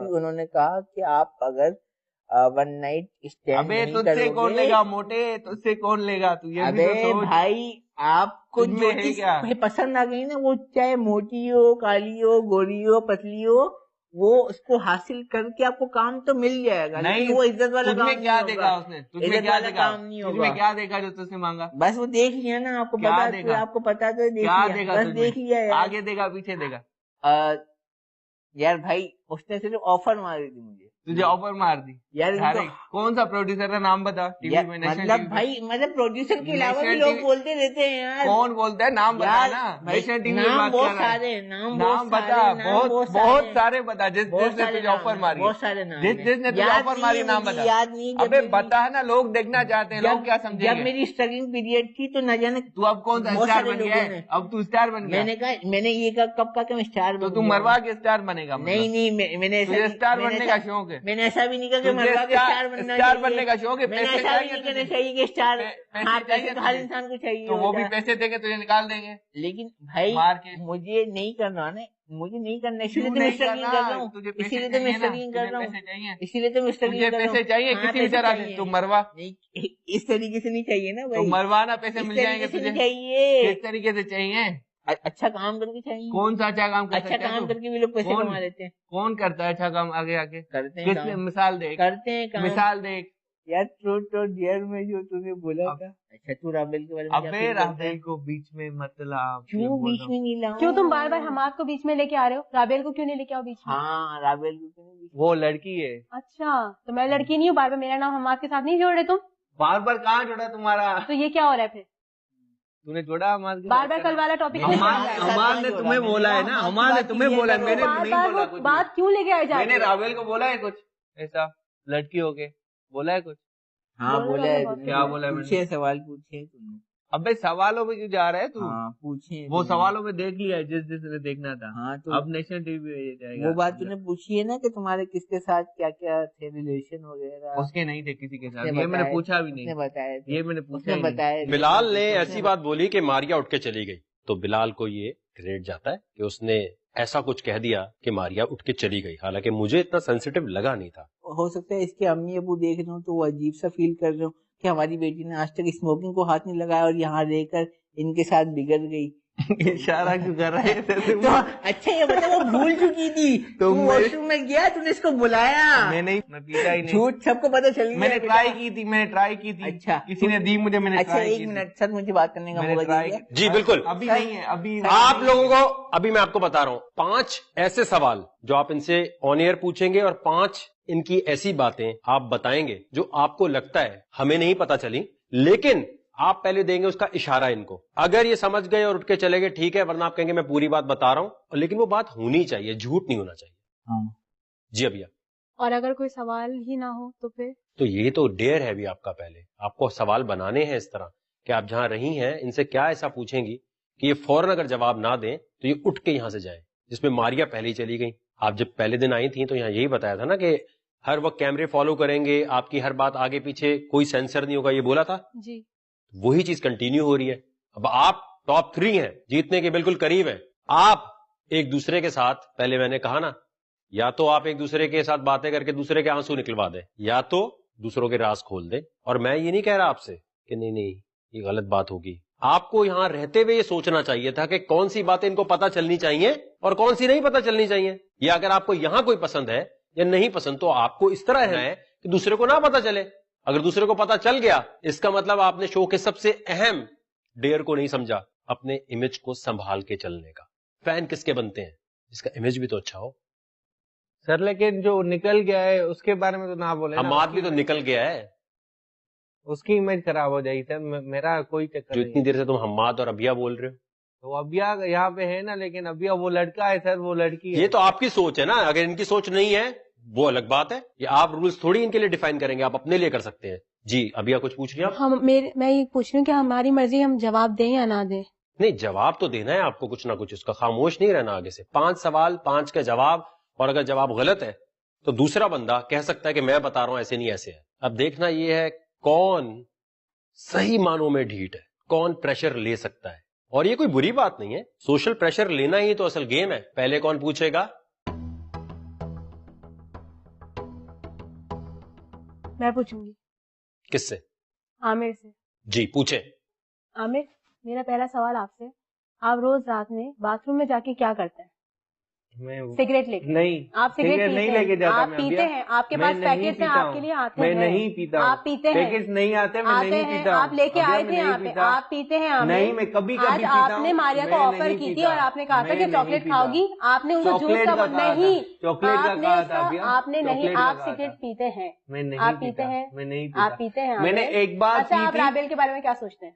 انہوں نے کہا کہ آپ اگر ون نائٹ اسٹینڈ نہیں کرو گے. تجھ سے کون لے گا موٹے, تجھ سے کون لے گا؟ تو یہ بھی تو سوچ بھائی آپ کو جو چیز پسند آ گئی نا, وہ چاہے موٹی ہو, کالی ہو, گوری ہو, پتلی ہو, وہ اس کو حاصل کر کے آپ کو کام تو مل جائے گا. نہیں وہ عزت والا کام نہیں کیا دیکھا اس نے, عزت والا کام نہیں ہوگا. کیا دیکھا جو تجھ سے مانگا؟ بس وہ دیکھ لیا نا, آپ کو پتا, آپ کو پتا تو دیکھ لیا. آگے دیکھا پیچھے دیکھا؟ یار بھائی اس نے صرف آفر ماری تھی مجھے. تجھے آفر مار دی یار؟ کون سا پروڈیوسر کا نام بتا ٹی وی میں؟ مطلب بھائی مطلب پروڈیوسر کے علاوہ بھی لوگ بولتے رہتے ہیں یار. کون بولتا ہے؟ نام بتا نا. نیشنل ٹی وی میں بہت سارے نام بتا, بہت سارے بتا. جس نے تجھے آفر ماری, بہت سارے نام, جس نے تجھے آفر ماری نام بتا. یاد نہیں. ابے بتا نا, لوگ دیکھنا چاہتے ہیں, لوگ کیا سمجھیں گے. جب میری اسٹرگلنگ پیریڈ تھی تو نہ جانے تو اب کون سا اسٹار بن گیا ہے؟ اب تو اسٹار بن گیا. میں نے یہ کب کہا کہ میں اسٹار بن. تو تم مروا کے اسٹار بنے گا؟ نہیں, میں نے اسٹار بننے کا شوق ہے. میں نے ایسا بھی نہیں کہا کہ مروا کے اسٹار بننے کا شوق ہے. پیسے چاہیے کہ اسٹار ہر انسان کو چاہیے, تو وہ بھی پیسے دیں گے تجھے نکال دیں گے. لیکن بھائی مجھے نہیں کرنا نا, مجھے نہیں کرنا, اسی لیے تو میں اسٹرگلنگ کر رہا ہوں. اسی لیے تو میں اسٹرگلنگ کر رہا ہوں. اسی لیے تو میں اسٹرگلنگ کر رہا ہوں. پیسے چاہیے کسی بھی طرح سے, تم مروا. اس طریقے سے نہیں چاہیے نا بھائی. تم مروانا, پیسے مل جائیں گے تجھے. چاہیے کس طریقے سے چاہیے؟ اچھا کام کر کے چاہیے. کون سا اچھا کام؟ اچھا کام کر کے بھی لوگ پیسے کما لیتے ہیں. کون کرتا ہے اچھا کام؟ آگے آگے کرتے ہیں. مثال دے, کرتے ہیں مثال دیکھ یار. ٹروٹ اور ڈیئر میں جو تم نے بولا تھا. اچھا تو رابل کے بارے میں ابے رابل کو بیچ میں مطلب کیوں بیچ میں نہیں لاؤں؟ کیوں تم بار بار حماد کو بیچ میں لے کے آ رہے ہو؟ رابل کو کیوں نہیں لے کے آؤ بیچ میں؟ ہاں رابل کو کیوں نہیں؟ وہ لڑکی ہے. اچھا تو میں لڑکی نہیں ہوں, بار بار میرا نام حماد کے ساتھ نہیں جوڑ رہے تم؟ بار بار کہاں جوڑا تمہارا؟ تو یہ کیا ہو رہا ہے پھر؟ تم نے جوڑا حماد کے بار بار کل والا ٹاپک. حماد نے تمہیں بولا ہے نا, حماد نے تمہیں بولا ہے, میں نے نہیں بولا کچھ. بات کیوں لے کے آئے جا رہے؟ میں نے رابل کو بولا ہے کچھ ایسا لڑکی ہو کے بولا ہے کچھ؟ ہاں بولا ہے. کیا بولا ہے؟ پوچھے سوال پوچھے تم نے. ابے سوالوں میں کیوں جا رہا ہے تو؟ پوچھے وہ سوالوں میں دیکھ لیا ہے جس نے دیکھنا تھا. ہاں تو اب نیشنل ٹی وی جائے گا. وہ بات تو نے پوچھی ہے نا کہ تمہارے کس کے ساتھ کیا کیا تھے ریلیشن وغیرہ. اس کے نہیں تھے کسی کے ساتھ, یہ میں نے پوچھا بھی نہیں. بتایا یہ میں نے پوچھا بتایا. بلال نے ایسی بات بولی کہ ماریا اٹھ کے چلی گئی, تو بلال کو یہ گریڈ جاتا ہے کہ اس نے ایسا کچھ کہہ دیا کہ ماریا اٹھ کے چلی گئی, حالانکہ مجھے اتنا سینسیٹیو لگا نہیں تھا. ہو سکتا ہے اس کے امی ابو دیکھ رہے ہوں تو وہ عجیب سا فیل کر رہے ہوں کہ ہماری بیٹی نے آج تک اسموکنگ کو ہاتھ نہیں لگایا اور یہاں رہ کر ان کے ساتھ بگڑ گئی. اشارہ کیوں کر رہے تھے؟ اچھا یہ بتا, وہ بھول چکی تھی, تم واش روم میں گیا, تم نے اس کو بلایا. میں نہیں, میں پیتا ہی نہیں. جھوٹ سب کو پتا چل گیا. میں نے ٹرائی کی تھی. اچھا کسی نے دی مجھے, میں نے اچھا ایک منٹ سر, مجھے بات کرنے کا موقع دیجیے. جی بالکل. ابھی نہیں ہے, ابھی آپ لوگوں کو ابھی میں آپ کو بتا رہا ہوں 5 ایسے سوال جو آپ ان سے آن ایئر پوچھیں گے, اور 5 ان کی ایسی باتیں آپ بتائیں گے جو آپ کو لگتا ہے ہمیں نہیں پتا چلی, لیکن آپ پہلے دیں گے اس کا اشارہ ان کو. اگر یہ سمجھ گئے اور اٹھ کے چلے گئے ٹھیک ہے, ورنہ آپ کہیں گے میں پوری بات بتا رہا ہوں, لیکن وہ بات ہونی چاہیے, جھوٹ نہیں ہونا چاہیے. جی ابھی. اور اگر کوئی سوال ہی نہ ہو تو پھر تو یہ تو ڈیئر ہے بھی آپ کا. پہلے آپ کو سوال بنانے ہیں اس طرح کہ آپ جہاں رہی ہیں ان سے کیا ایسا پوچھیں گی کہ یہ فوراً اگر جواب نہ دیں تو یہ اٹھ کے یہاں سے جائیں, جس میں ماریا پہلے ہی چلی گئی. آپ جب پہلے دن آئی تھیں تو یہاں یہی بتایا تھا نا کہ ہر وقت کیمرے فالو کریں گے, آپ کی ہر بات آگے پیچھے کوئی سینسر نہیں ہوگا, یہ بولا تھا. جی وہی چیز کنٹینیو ہو رہی ہے. اب آپ ٹاپ 3 ہیں, جیتنے کے بالکل قریب ہیں. آپ ایک دوسرے کے ساتھ, پہلے میں نے کہا نا, یا تو آپ ایک دوسرے کے ساتھ باتیں کر کے دوسرے کے آنسو نکلوا دیں, یا تو دوسروں کے راز کھول دیں. اور میں یہ نہیں کہہ رہا آپ سے کہ نہیں یہ غلط بات ہوگی. آپ کو یہاں رہتے ہوئے یہ سوچنا چاہیے تھا کہ کون سی باتیں ان کو پتہ چلنی چاہیے اور کون سی نہیں پتہ چلنی چاہیے. یا اگر آپ کو یہاں کوئی پسند ہے یا نہیں پسند, تو آپ کو اس طرح ہے کہ دوسرے کو نہ پتہ چلے. اگر دوسرے کو پتہ چل گیا, اس کا مطلب آپ نے شو کے سب سے اہم ڈیئر کو نہیں سمجھا, اپنے امیج کو سنبھال کے چلنے کا. فین کس کے بنتے ہیں؟ جس کا امیج بھی تو اچھا ہو. سر لیکن جو نکل گیا ہے اس کے بارے میں تو نہ بولے. حماد بھی تو نکل گیا ہے, اس کی امیج خراب ہو جائے گی. سر میرا کوئی چکر جو اتنی دیر سے تم حماد اور ابیا بول رہے ہو. تو ابیا یہاں پہ ہے نا, لیکن ابیا وہ لڑکا ہے سر, وہ لڑکی ہے. یہ تو آپ کی سوچ ہے نا, اگر ان کی سوچ نہیں ہے وہ الگ بات ہے. یہ آپ رولز تھوڑی ان کے لیے ڈیفائن کریں گے, آپ اپنے لیے کر سکتے ہیں. جی ابیا کچھ پوچھ رہی ہیں؟ میں یہ پوچھ رہی ہوں کہ ہماری مرضی ہم جواب دیں یا نہ دیں. نہیں, جواب تو دینا ہے آپ کو کچھ نہ کچھ, اس کا خاموش نہیں رہنا. آگے سے 5 سوال 5 کا جواب, اور اگر جواب غلط ہے تو دوسرا بندہ کہہ سکتا ہے کہ میں بتا رہا ہوں ایسے نہیں ایسے ہے. اب دیکھنا یہ ہے کون صحیح معنوں میں ڈھیٹ ہے, کون پریشر لے سکتا ہے. اور یہ کوئی بری بات نہیں ہے, سوشل پریشر لینا ہی تو اصل گیم ہے. پہلے کون پوچھے گا؟ میں پوچھوں گی. کس سے؟ عامر سے. جی پوچھیں. عامر میرا پہلا سوال آپ سے, آپ روز رات میں باتھ روم میں جا کے کیا کرتے ہیں؟ سگریٹ لے کے. نہیں, آپ سگریٹ نہیں لے کے جاتا. آپ پیتے ہیں, آپ کے پاس پیکٹس ہیں, آپ کے لیے آتے ہیں. میں نہیں پیتا. آپ پیتے ہیں. پیکٹس نہیں آتے, میں نہیں پیتا. آپ لے کے آئے تھے یہاں پہ, آپ پیتے ہیں. نہیں, میں کبھی آج پیتا ہوں. آپ نے ماریا کو آفر کی تھی اور آپ نے کہا تھا کہ چاکلیٹ کھاؤ گی, آپ نے ان کو جوس کا نہیں, چاکلیٹ کا کہا تھا. آپ نے نہیں, آپ سگریٹ پیتے ہیں. میں نہیں, آپ پیتے ہیں, میں نہیں, آپ پیتے ہیں. میں نے ایک بار. اچھا آپ رابیل کے بارے میں کیا سوچتے ہیں؟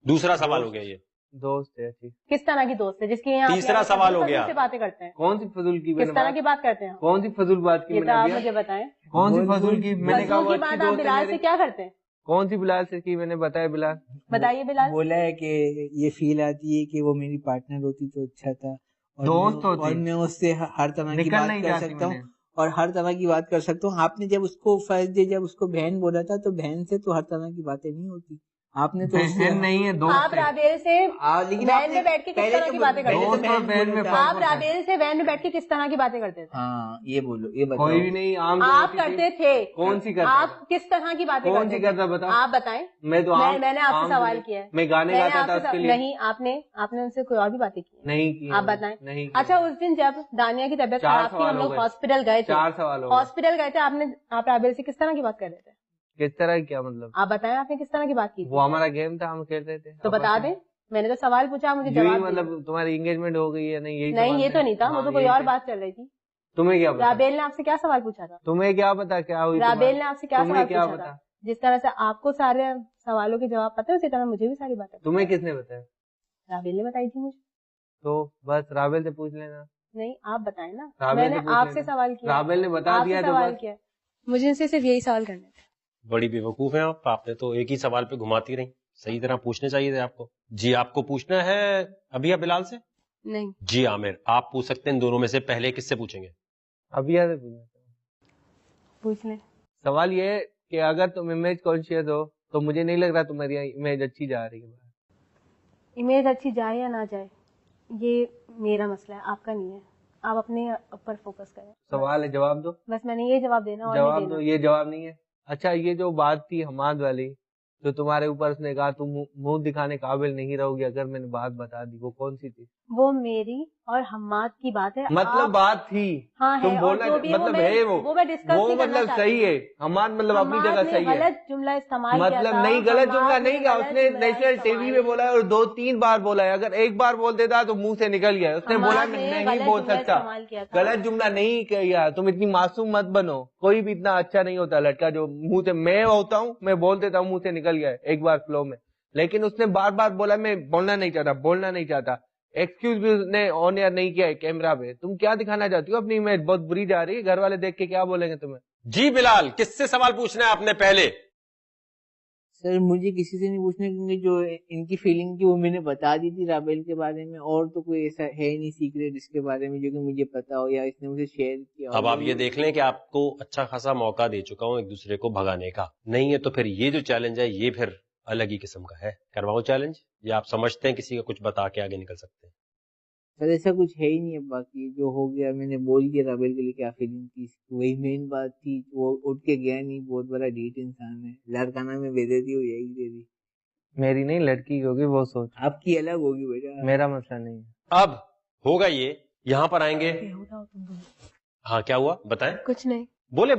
دوسرا سوال ہو گیا یہ. دوست ہے. کس طرح کی دوست ہے جس کی یہاں تیسرا سوال ہو گیا. سے باتیں کرتے ہیں. کون سی فضول کی, کس طرح کی بات کرتے ہیں, کون سی فضول بات کی, یہ تو آپ مجھے بتائیں. کون سی فضول کی, میں نے کہا وہ اچھی دوست بلال سے کیا کرتے ہیں؟ کون سی بلال سے کی, میں نے بتایا. بلال بتائیے. بلال بولا ہے کہ یہ فیل آتی ہے کہ وہ میری پارٹنر ہوتی تو اچھا تھا, دوست ہوتی, اور میں اس سے ہر طرح کی بات کر سکتا ہوں, اور ہر طرح کی بات کر سکتا ہوں. آپ نے جب اس کو فرض دے, جب اس کو بہن بولا تھا, تو بہن سے تو ہر طرح کی باتیں نہیں ہوتی. آپ نے تو نہیں ہے دوست. آپ رابیل سے وین میں بیٹھ کے کس طرح کی باتیں کرتے تھے؟ آپ رابیل سے وین میں بیٹھ کے کس طرح کی باتیں کرتے تھے؟ ہاں یہ بولو, یہ بتاؤ. کوئی بھی نہیں, آپ کرتے تھے. کون سی کرتا, آپ کس طرح کی باتیں کون سی کرتا, بتاؤ. آپ بتائیں. میں تو میں نے آپ سے سوال کیا ہے, میں گانے گاتا تھا اس کے لیے. نہیں, آپ نے ان سے کوئی اور بھی باتیں کی نہیں کی. آپ بتائیں. اچھا اس دن جب دانیہ کی طبیعت خراب تھی, ہم لوگ ہاسپٹل گئے تھے, 4 سوال ہاسپٹل گئے تھے, آپ رابیل سے کس طرح کی بات کر رہے تھے؟ کس طرح, کیا مطلب آپ بتائیں, آپ نے کس طرح کی بات کی؟ وہ ہمارا گیم تھا, ہم کھیلتے تھے. تو بتا دیں, میں نے تو سوال پوچھا, مجھے جواب. مطلب تمہاری انگیجمنٹ ہو گئی ہے؟ نہیں یہ تو نہیں تھا, وہ تو کوئی اور بات چل رہی تھی. تمہیں کیا پتا؟ رابیل نے آپ سے کیا سوال پوچھا تھا؟ تمہیں کیا پتا کیا ہوئی؟ رابیل نے آپ سے کیا سوال پوچھا تھا؟ جس طرح سے آپ کو سارے سوالوں کے جواب پتہ ہے, اسی طرح مجھے بھی ساری باتیں. تمہیں کس نے بتایا؟ رابیل نے بتائی تھی مجھے. تو بس رابیل سے پوچھ لینا. نہیں آپ بتائیں نا, میں نے آپ سے سوال کیا, رابیل نے بتا دیا. سوال کیا, مجھے ان سے صرف یہی سوال کرنے تھے. بڑی بے وقوف ہیں آپ نے تو ایک ہی سوال پہ گھماتی رہی, صحیح طرح پوچھنے چاہیے تھے آپ کو. جی آپ کو پوچھنا ہے ابھی بلال سے؟ نہیں. جی عامر آپ پوچھ سکتے ہیں ان دونوں میں سے, پہلے کس سے پوچھیں گے؟ ابھی پوچھ لیں. سوال یہ کہ اگر تم امیج کانشیس ہو تو مجھے نہیں لگ رہا تمہاری امیج اچھی جا رہی ہے. امیج اچھی جائے یا نہ جائے یہ میرا مسئلہ ہے, آپ کا نہیں ہے. آپ اپنے اوپر فوکس کریں. سوال ہے, جواب دو. بس میں نے یہ جواب دینا. جواب دو, یہ جواب نہیں ہے. اچھا یہ جو بات تھی حماد والی, جو تمہارے اوپر اس نے کہا تم منہ دکھانے قابل نہیں رہو گی اگر میں نے بات بتا دی, وہ کون سی تھی؟ وہ میری اور حماد کی بات ہے. مطلب بات تھی, تم بولنا مطلب ہے وہ مطلب صحیح ہے. حماد مطلب اپنی جگہ صحیح ہے, غلط جملہ استعمال مطلب نہیں, غلط جملہ نہیں کہا اس نے. نیشنل ٹی وی میں بولا ہے اور 2-3 بار بولا ہے. اگر ایک بار بول دیتا تو منہ سے نکل گیا. اس نے بولا میں نہیں بول سکتا, غلط جملہ نہیں کہا. تم اتنی معصوم مت بنو, کوئی بھی اتنا اچھا نہیں ہوتا لڑکا جو منہ سے, میں ہوتا ہوں میں بول دیتا ہوں منہ سے نکل گیا ایک بار فلو میں, لیکن اس نے بار بار بولا میں بولنا نہیں چاہتا. ایکسکیوز بھی اس نے آن ایئر نہیں کیا ہے کیمرہ پہ. تم کیا دکھانا چاہتی ہو اپنی امیج؟ بہت بری جا رہی ہے, گھر والے دیکھ کے کیا بولیں گے تمہیں؟ جی بلال کس سے سوال پوچھنا ہے آپ نے پہلے؟ سر مجھے کسی سے نہیں پوچھنا, کیونکہ جو ان کی فیلنگ کی وہ میں نے بتا دی تھی رابیل کے بارے میں, اور تو کوئی ایسا ہے نہیں سیکریٹ اس کے بارے میں جو کہ مجھے پتا ہو یا اس نے مجھے شیئر کیا. اب آپ یہ دیکھ لیں کہ آپ کو اچھا خاصا موقع دے چکا ہوں ایک دوسرے کو بھگانے کا, نہیں ہے تو پھر یہ جو چیلنج ہے یہ پھر الگ ہی قسم کا ہے. کرواؤں چیلنج, یا آپ سمجھتے ہیں کسی کا کچھ بتا کے آگے نکل سکتے ہیں؟ سر ایسا کچھ ہے ہی نہیں ہے, باقی جو ہو گیا میں نے بول دیا. رابیل کے لیے کیا فیلنگ تھی وہی مین بات تھی. وہ اٹھ کے گیا نہیں, بہت بڑا ڈیٹ انسان ہے. لڑکانہ میں بھیجے تھی وہ یہی دے دی. میری نہیں, لڑکی کی ہوگی وہ سوچ, آپ کی الگ ہوگی بیٹا, میرا مسئلہ نہیں ہے. اب ہوگا یہ, یہاں پر آئیں گے. ہاں کیا ہوا بتائیں. کچھ نہیں, بولا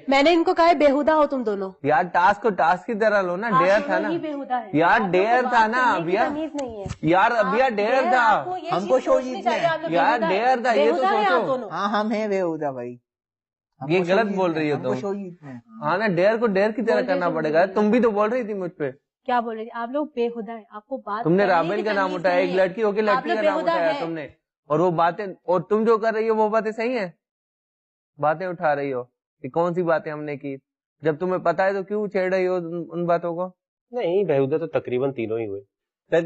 میں نے ان کو کہا بےہودہ ہو تم دونوں. یار ٹاسک کو ٹاسک کی طرح لو نا, ڈیئر تھا نا یار, ڈیئر تھا نا یار, اب یار ڈیئر تھا, ہم کو شو جیتنا ہے یار, ڈیئر تھا یہ تو سوچو. ہاں ہم ہیں بےہودہ بھائی, یہ غلط بول رہی ہو تم. ہاں نا, ڈیئر کو ڈیئر کی طرح کرنا پڑے گا. تم بھی تو بول رہی تھی مجھ پہ. کیا بول رہی تھی آپ لوگ؟ بےہودہ ہیں. آپ کو بات, تم نے رابیل کا نام اٹھایا, ایک لڑکی ہو کے لڑکی کا نام اٹھایا تم نے, اور وہ باتیں, اور تم جو کر رہی ہو وہ باتیں صحیح ہیں؟ باتیں اٹھا رہی ہو کہ کون سی باتیں ہم نے کی؟ جب تمہیں پتا ہے تو کیوں چھیڑ رہی ہو ان باتوں کو؟ نہیں بےہودہ تو تقریباً تینوں ہی ہوئے.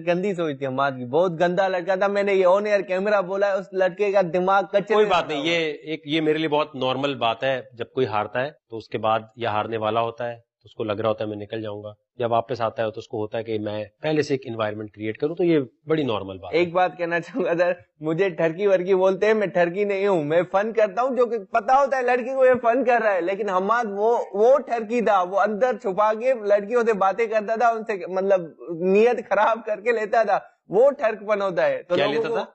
گندی سوچ تھی ہمارے کی, بہت گندا لڑکا تھا. میں نے یہ آن ایئر کیمرہ بولا, اس لڑکے کا دماغ کچے. کوئی بات نہیں, یہ میرے لیے بہت نارمل بات ہے. جب کوئی ہارتا ہے تو اس کے بعد یا ہارنے والا ہوتا ہے تو اس کو لگ رہا ہوتا ہے میں نکل جاؤں گا. جب واپس آتا ہے تو اس کو ہوتا ہے کہ میں پہلے سے ایک انوائرمنٹ کریٹ کروں. تو یہ بڑی نارمل بات. ایک بات کہنا چاہوں گا سر, مجھے ٹھرکی ورکی بولتے ہیں, میں ٹھرکی نہیں ہوں, میں فن کرتا ہوں, جو کہ پتا ہوتا ہے لڑکی کو یہ فن کر رہا ہے. لیکن حماد وہ ٹھرکی تھا, وہ اندر چھپا کے لڑکیوں سے باتیں کرتا تھا, ان سے مطلب نیت خراب کر کے لیتا تھا, وہ ٹھرک پن ہوتا ہے. تو کیا لیتا تھا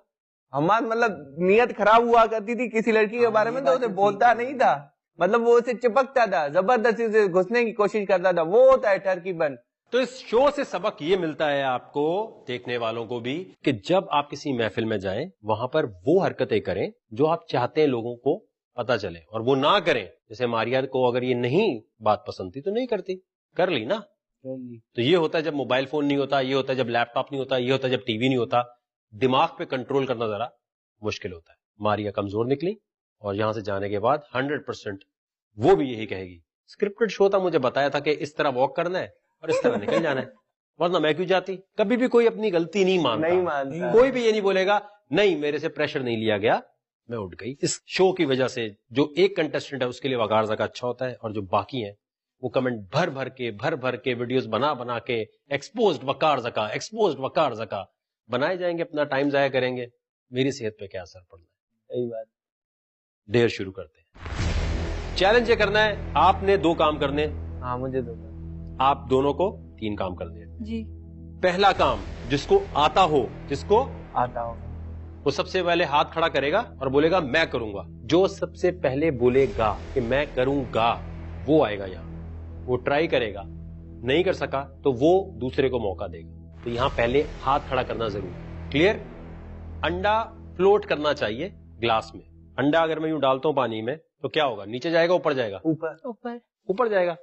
حماد؟ مطلب نیت خراب ہوا کرتی تھی کسی لڑکی کے بارے میں تو اسے بولتا نہیں تھا, مطلب وہ اسے چپکتا تھا, زبردستی سے گھسنے کی کوشش کرتا تھا, وہ ہوتا ہے ٹرکی بن. تو اس شو سے سبق یہ ملتا ہے آپ کو, دیکھنے والوں کو بھی, کہ جب آپ کسی محفل میں جائیں وہاں پر وہ حرکتیں کریں جو آپ چاہتے ہیں لوگوں کو پتا چلے, اور وہ نہ کریں. جیسے ماریا کو اگر یہ نہیں بات پسند تھی تو نہیں کرتی, کر لی نا. تو یہ ہوتا ہے جب موبائل فون نہیں ہوتا, یہ ہوتا ہے جب لیپ ٹاپ نہیں ہوتا, یہ ہوتا ہے جب ٹی وی نہیں ہوتا. دماغ پہ کنٹرول کرنا ذرا مشکل ہوتا ہے. ماریا کمزور نکلی اور یہاں سے جانے کے بعد 100% وہ بھی یہی کہے گی اسکرپٹڈ شو تھا, مجھے بتایا تھا کہ اس طرح واک کرنا ہے اور اس طرح نکل جانا ہے, ورنہ میں کیوں جاتی. کبھی بھی کوئی اپنی غلطی نہیں مانتا, کوئی بھی یہ نہیں بولے گا نہیں میرے سے پریشر نہیں لیا گیا میں اٹھ گئی. اس شو کی وجہ سے جو ایک کنٹسٹنٹ ہے اس کے لیے وقار زکا اچھا ہوتا ہے, اور جو باقی ہیں وہ کمنٹ بھر بھر کے ویڈیوز بنا کے ایکسپوزڈ وقار زکا بنائے جائیں گے, اپنا ٹائم ضائع کریں گے. میری صحت پہ کیا اثر پڑنا ہے. صحیح بات. دیر شروع کرتے ہیں. چیلنج یہ کرنا ہے, آپ نے 2 کام کرنے. ہاں مجھے 2, آپ دونوں کو 3 کام کرنے ہیں. جی. پہلا کام, جس کو آتا ہو وہ سب سے پہلے ہاتھ کھڑا کرے گا اور بولے گا میں کروں گا. جو سب سے پہلے بولے گا کہ میں کروں گا وہ آئے گا یہاں, وہ ٹرائی کرے گا, نہیں کر سکا تو وہ دوسرے کو موقع دے گا. تو یہاں پہلے ہاتھ کھڑا کرنا ضروری. کلیئر؟ انڈا فلوٹ کرنا چاہیے گلاس میں. انڈا اگر میں یوں ڈالتا ہوں پانی میں تو کیا ہوگا, نیچے جائے گا اوپر جائے گا؟ اوپر جائے گا.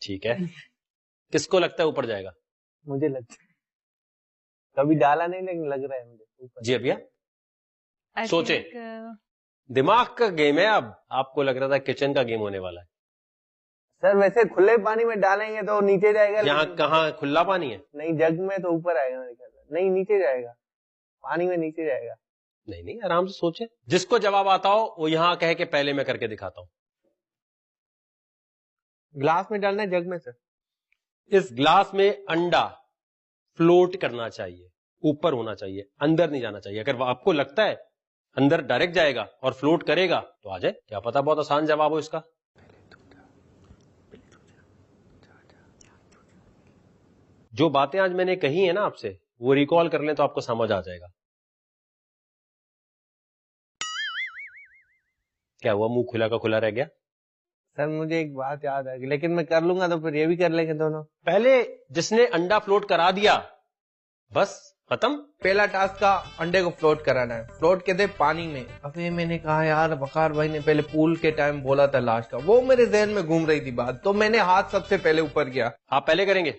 ٹھیک ہے, کس کو لگتا ہے اوپر جائے گا؟ مجھے لگتا ہے, کبھی ڈالا نہیں لیکن لگ رہا ہے مجھے. جی ابھیا سوچیں, دماغ کا گیم ہے. اب آپ کو لگ رہا تھا کچن کا گیم ہونے والا ہے. سر ویسے کھلے پانی میں ڈالیں گے تو نیچے جائے گا. یہاں کہاں کھلا پانی ہے؟ نہیں, جگ میں تو اوپر آئے گا میرے خیال سے. نہیں, نیچے جائے گا, پانی میں نیچے جائے گا. نہیں, آرام سے سوچیں. جس کو جواب آتا ہو وہ یہاں کہے کہ پہلے میں کر کے دکھاتا ہوں. گلاس میں ڈالنا ہے جگ میں؟ سر اس گلاس میں انڈا فلوٹ کرنا چاہیے, اوپر ہونا چاہیے, اندر نہیں جانا چاہیے. اگر آپ کو لگتا ہے اندر ڈائریکٹ جائے گا اور فلوٹ کرے گا تو آ جائے, کیا پتا بہت آسان جواب ہو اس کا. جو باتیں آج میں نے کہی ہیں نا آپ سے, وہ ریکال کر لیں تو آپ کو سمجھ آ جائے گا. کیا ہوا, منہ کھلا کا کھلا رہ گیا؟ سر مجھے ایک بات یاد آ گئی, لیکن میں کر لوں گا تو پھر یہ بھی کر لیں گے دونوں. پہلے جس نے انڈا فلوٹ کرا دیا بس ختم. پہلا ٹاسک کا انڈے کو فلوٹ کرانا ہے. فلوٹ کے دے پانی میں. ابھی میں نے کہا یار وقار بھائی نے پہلے پول کے ٹائم بولا تھا لاسٹ کا, وہ میرے ذہن میں گھوم رہی تھی بات, تو میں نے ہاتھ سب سے پہلے اوپر کیا. آپ پہلے کریں گے؟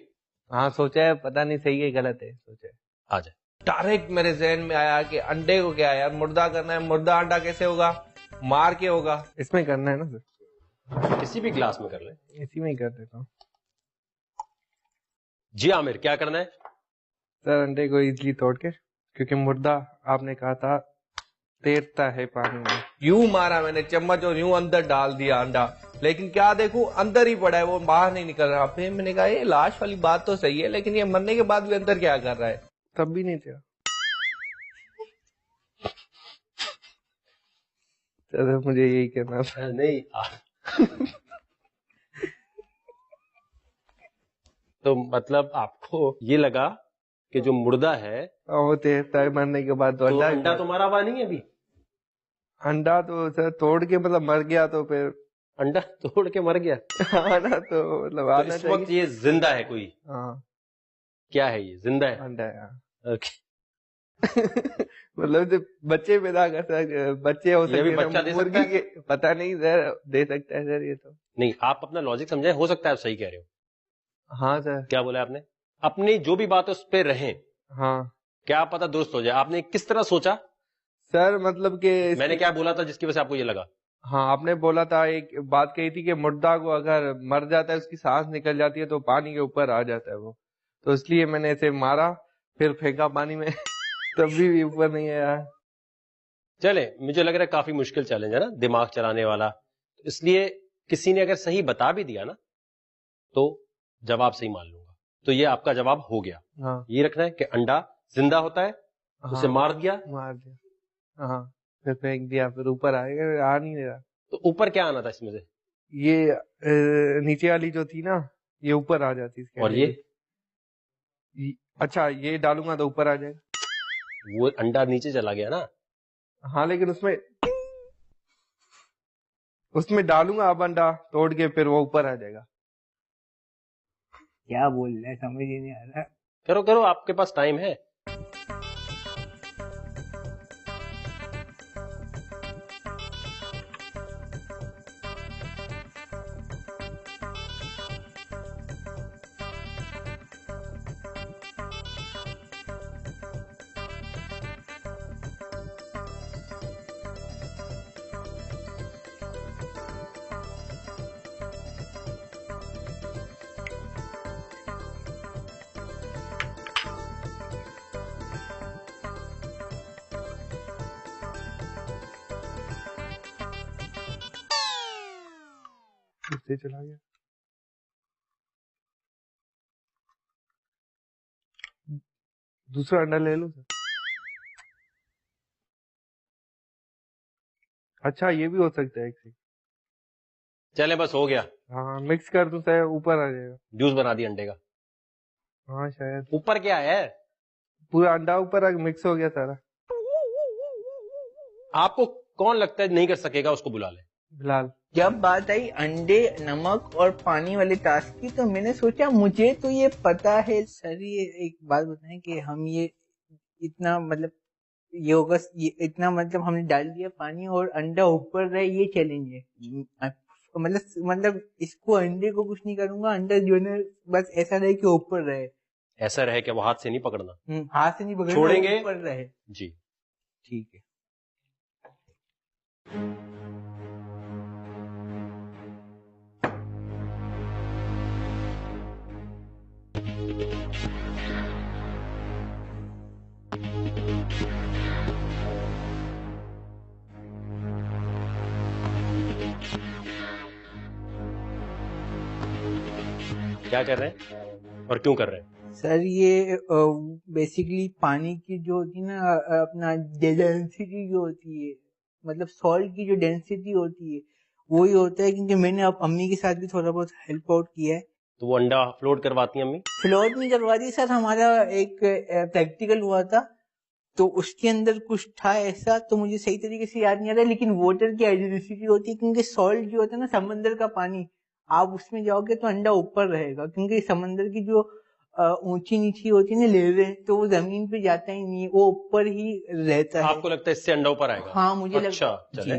ہاں سوچا ہے, پتا نہیں صحیح ہے غلط ہے, سوچا ہے. آ جائے. ڈائریکٹ میرے ذہن میں آیا کہ انڈے کو کیا یار مردہ کرنا ہے. مردہ انڈا کیسے ہوگا, مار کے ہوگا. اس میں کرنا ہے نا سر؟ کسی بھی کلاس میں کر لیں. اسی میں ہی کر دیتا ہوں. جی عامر, کیا کرنا ہے؟ سر انڈے کو ایزلی توڑ کے, کیونکہ مردہ آپ نے کہا تھا تیرتا ہے پانی میں. یوں مارا میں نے چمچ اور یوں اندر ڈال دیا انڈا, لیکن کیا دیکھوں اندر ہی پڑا ہے, وہ باہر نہیں نکل رہا. پھر میں نے کہا یہ لاش والی بات تو صحیح ہے, لیکن یہ مرنے کے بعد بھی اندر کیا کر رہا ہے. تب بھی نہیں تھا. مجھے یہی کہنا تھا. نہیں تو مطلب آپ کو یہ لگا کہ جو مردہ ہے وہ تیرتا ہے مرنے کے بعد, تو انڈا تو مارا ہوا نہیں ہے ابھی. انڈا تو سر توڑ کے مطلب مر گیا, تو پھر انڈا توڑ کے مر گیا آنا تو مطلب آنا اس وقت یہ زندہ ہے کوئی؟ ہاں. کیا ہے یہ, زندہ ہے؟ انڈا ہے. اوکے. مطلب بچے پیدا کر سکتے, بچے ہو سکتے, مرغی کے پتہ نہیں سر, دے سکتا ہے سر. یہ تو نہیں, آپ اپنا لاجک سمجھیں, ہو سکتا ہے آپ صحیح کہہ رہے ہو. ہاں سر. کیا بولا آپ نے؟ اپنی جو بھی بات ہے اس پہ رہیں. ہاں, کیا پتا درست ہو جائے. آپ نے کس طرح سوچا سر؟ مطلب کہ میں نے کیا بولا تھا جس کی وجہ سے آپ کو یہ لگا؟ ہاں, آپ نے بولا تھا, ایک بات کہی تھی کہ مردہ کو اگر مر جاتا ہے, اس کی سانس نکل جاتی ہے تو پانی کے اوپر آ جاتا ہے وہ, تو اس لیے میں نے اسے مارا, پھر پھینکا پانی میں, تب بھی اوپر نہیں آیا. چلے, مجھے لگ رہا ہے کافی مشکل چیلنج ہے نا, دماغ چلانے والا. اس لیے کسی نے اگر صحیح بتا بھی دیا نا تو جواب صحیح مان لوں گا. تو یہ آپ کا جواب ہو گیا. یہ رکھنا ہے کہ انڈا زندہ ہوتا ہے, اسے مار دیا, ہاں پھر پھینک دیا, پھر اوپر آئے گا, آ نہیں رہا. تو اوپر کیا آنا تھا اس میں سے؟ یہ نیچے والی جو تھی نا یہ اوپر آ جاتی. اور یہ اچھا یہ ڈالوں گا تو اوپر آ جائے گا. وہ انڈا نیچے چلا گیا نا. ہاں لیکن اس میں ڈالوں گا اب انڈا توڑ کے, پھر وہ اوپر آ جائے گا. کیا بول رہے ہیں سمجھ ہی نہیں آ رہا. کرو کرو, آپ کے پاس ٹائم ہے. سے چلا گیا. دوسرا انڈا لے لو سر. اچھا یہ بھی ہو سکتا ہے ایک سے. چلے بس ہو گیا. ہاں مکس کر دوں سر, اوپر آ جائے گا. جوس بنا دیا انڈے کا. ہاں شاید. اوپر کیا ہے؟ پورا انڈا اوپر مکس ہو گیا سارا. آپ کو کون لگتا ہے نہیں کر سکے گا, اس کو بلا لیں. بلال. جب بات آئی انڈے, نمک اور پانی والے ٹاسک کی تو میں نے سوچا مجھے تو یہ پتا ہے. سر یہ ایک بات بتائیں کہ ہم یہ اتنا مطلب یہ ہوگا, اتنا مطلب ہم نے ڈال دیا پانی اور انڈا اوپر رہے, یہ چیلنج ہے. مطلب اس کو انڈے کو کچھ نہیں کروں گا, انڈا جو ہے بس ایسا رہے کہ اوپر رہے. ایسا رہے کہ وہ ہاتھ سے نہیں پکڑنا. ہاتھ سے نہیں پکڑنا, چھوڑیں گے اوپر رہے. جی ٹھیک ہے. کیا کر رہے ہیں اور کیوں کر رہے ہیں؟ سر یہ بیسیکلی پانی کی جو ہوتی ہے نا, اپنا ڈینسٹی جو ہوتی ہے, مطلب سالٹ کی جو ڈینسٹی ہوتی ہے وہی ہوتا ہے. کیونکہ میں نے اب امی کے ساتھ بھی تھوڑا بہت ہیلپ آؤٹ کیا ہے. تو وہ انڈا فلوٹ کرواتی ہیں امی؟ فلوٹ نہیں کرواتی سر, ہمارا ایک پریکٹیکل ہوا تھا تو اس کے اندر کچھ تھا ایسا, تو مجھے صحیح طریقے سے یاد نہیں آ رہا. لیکن واٹر کی ایسیڈیٹی ہوتی ہے, کیونکہ سالٹ جو ہوتا ہے نا سمندر کا پانی, آپ اس میں جاؤ گے تو انڈا اوپر رہے گا. کیونکہ سمندر کی جو اونچی نیچی ہوتی ہے نا لیولیں, تو وہ زمین پہ جاتا ہی نہیں ہے, وہ اوپر ہی رہتا ہے. آپ کو لگتا ہے اس سے انڈا اوپر آئے گا؟ ہاں مجھے اچھا چلے.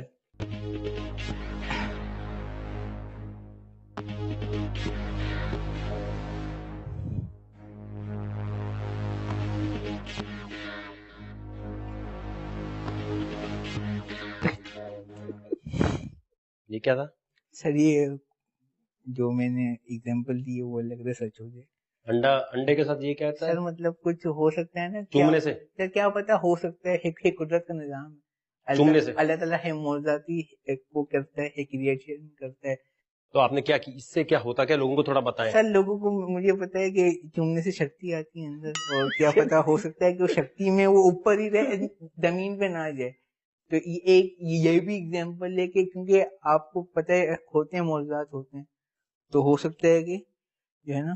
یہ کیا تھا سر؟ یہ جو میں نے اگزامپل دی وہ لگ رہا سچ ہو جائے. انڈے کے ساتھ یہ کیا ہے سر مطلب کچھ ہو سکتا ہے نا چومنے سے. سر کیا پتا, ہو سکتا ہے. ایک قدرت کا نظام ہے, چومنے سے اللہ تعالیٰ ہے موضاتی ایک وہ کرتا ہے, ایک ریئیکشن کرتا ہے. تو آپ نے کیا کی, اس سے کیا ہوتا, کیا لوگوں کو تھوڑا بتائیں. سر لوگوں کو مجھے پتا ہے کہ چومنے سے شکتی آتی ہے اندر, اور کیا پتا ہو سکتا ہے کہ وہ شکتی میں وہ اوپر ہی رہے, زمین پہ نہ جائے. تو یہ بھی اگزامپل ہے کہ کیونکہ آپ کو پتہ ہے ہوتے ہیں موضوعات ہوتے ہیں, تو ہو سکتا ہے کہ جو ہے نا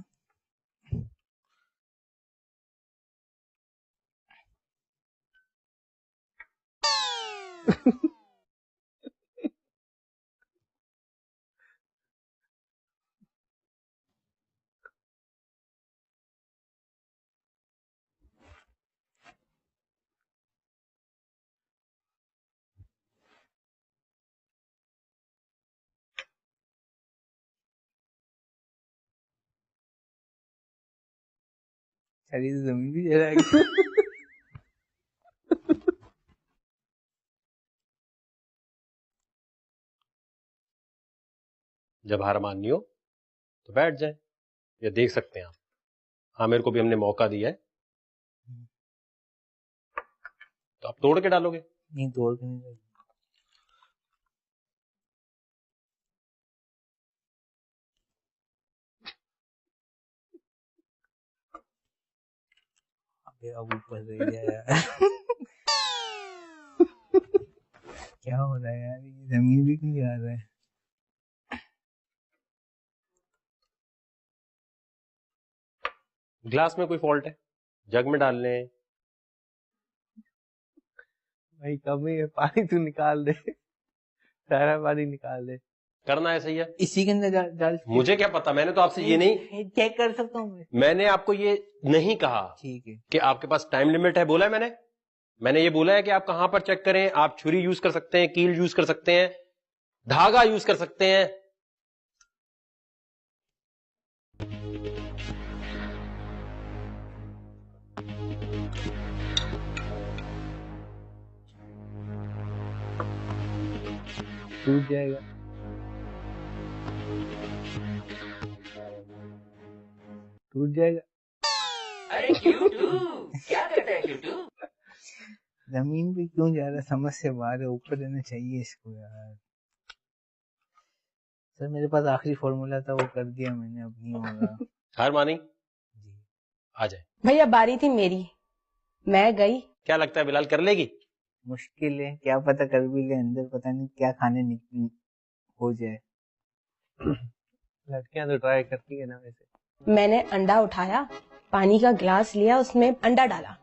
زمین بھی جلا گی. جب ہار ماننی ہو تو بیٹھ جائیں, یا دیکھ سکتے ہیں آپ. ہاں میرے کو بھی ہم نے موقع دیا ہے, تو آپ توڑ کے ڈالو گے؟ نہیں توڑ کے نہیں. اب اوپر سے گیا کیا ہو رہا ہے یار, یہ زمین بھی کیوں جا رہا ہے؟ گلاس میں کوئی فالٹ ہے, جگ میں ڈال لیں. بھائی کمی ہے, پانی تو نکال دے, سارا پانی نکال دے. کرنا ہے صحیح ہے, اسی کے اندر ڈال. مجھے کیا پتا, میں نے تو آپ سے یہ نہیں چیک کر سکتا ہوں میں نے آپ کو یہ نہیں کہا ٹھیک ہے کہ آپ کے پاس ٹائم لمٹ ہے. بولا ہے میں نے یہ بولا ہے کہ آپ کہاں پر چیک کریں. آپ چھری یوز کر سکتے ہیں, کیل یوز کر سکتے ہیں, دھاگا یوز کر سکتے ہیں. ٹوٹ جائے گا, ٹوٹ جائے گا. زمین پہ کیوں جا رہا, سمجھ سے باہر ہے, اوپر دینا چاہیے اس کو یار. سر میرے پاس آخری فارمولا تھا, وہ کر دیا میں نے, اب نہیں ہوگا. ہار مانی جی آ جائے. بھیا باری تھی میری, میں گئی. کیا لگتا ہے بلال کر لے گی؟ مشکل ہے, کیا پتہ کر بھی لے, اندر پتہ نہیں کیا کھانے ہو جائے. لڑکیاں تو ٹرائی کرتی ہے نا ویسے. میں نے انڈا اٹھایا, پانی کا گلاس لیا, اس میں انڈا ڈالا,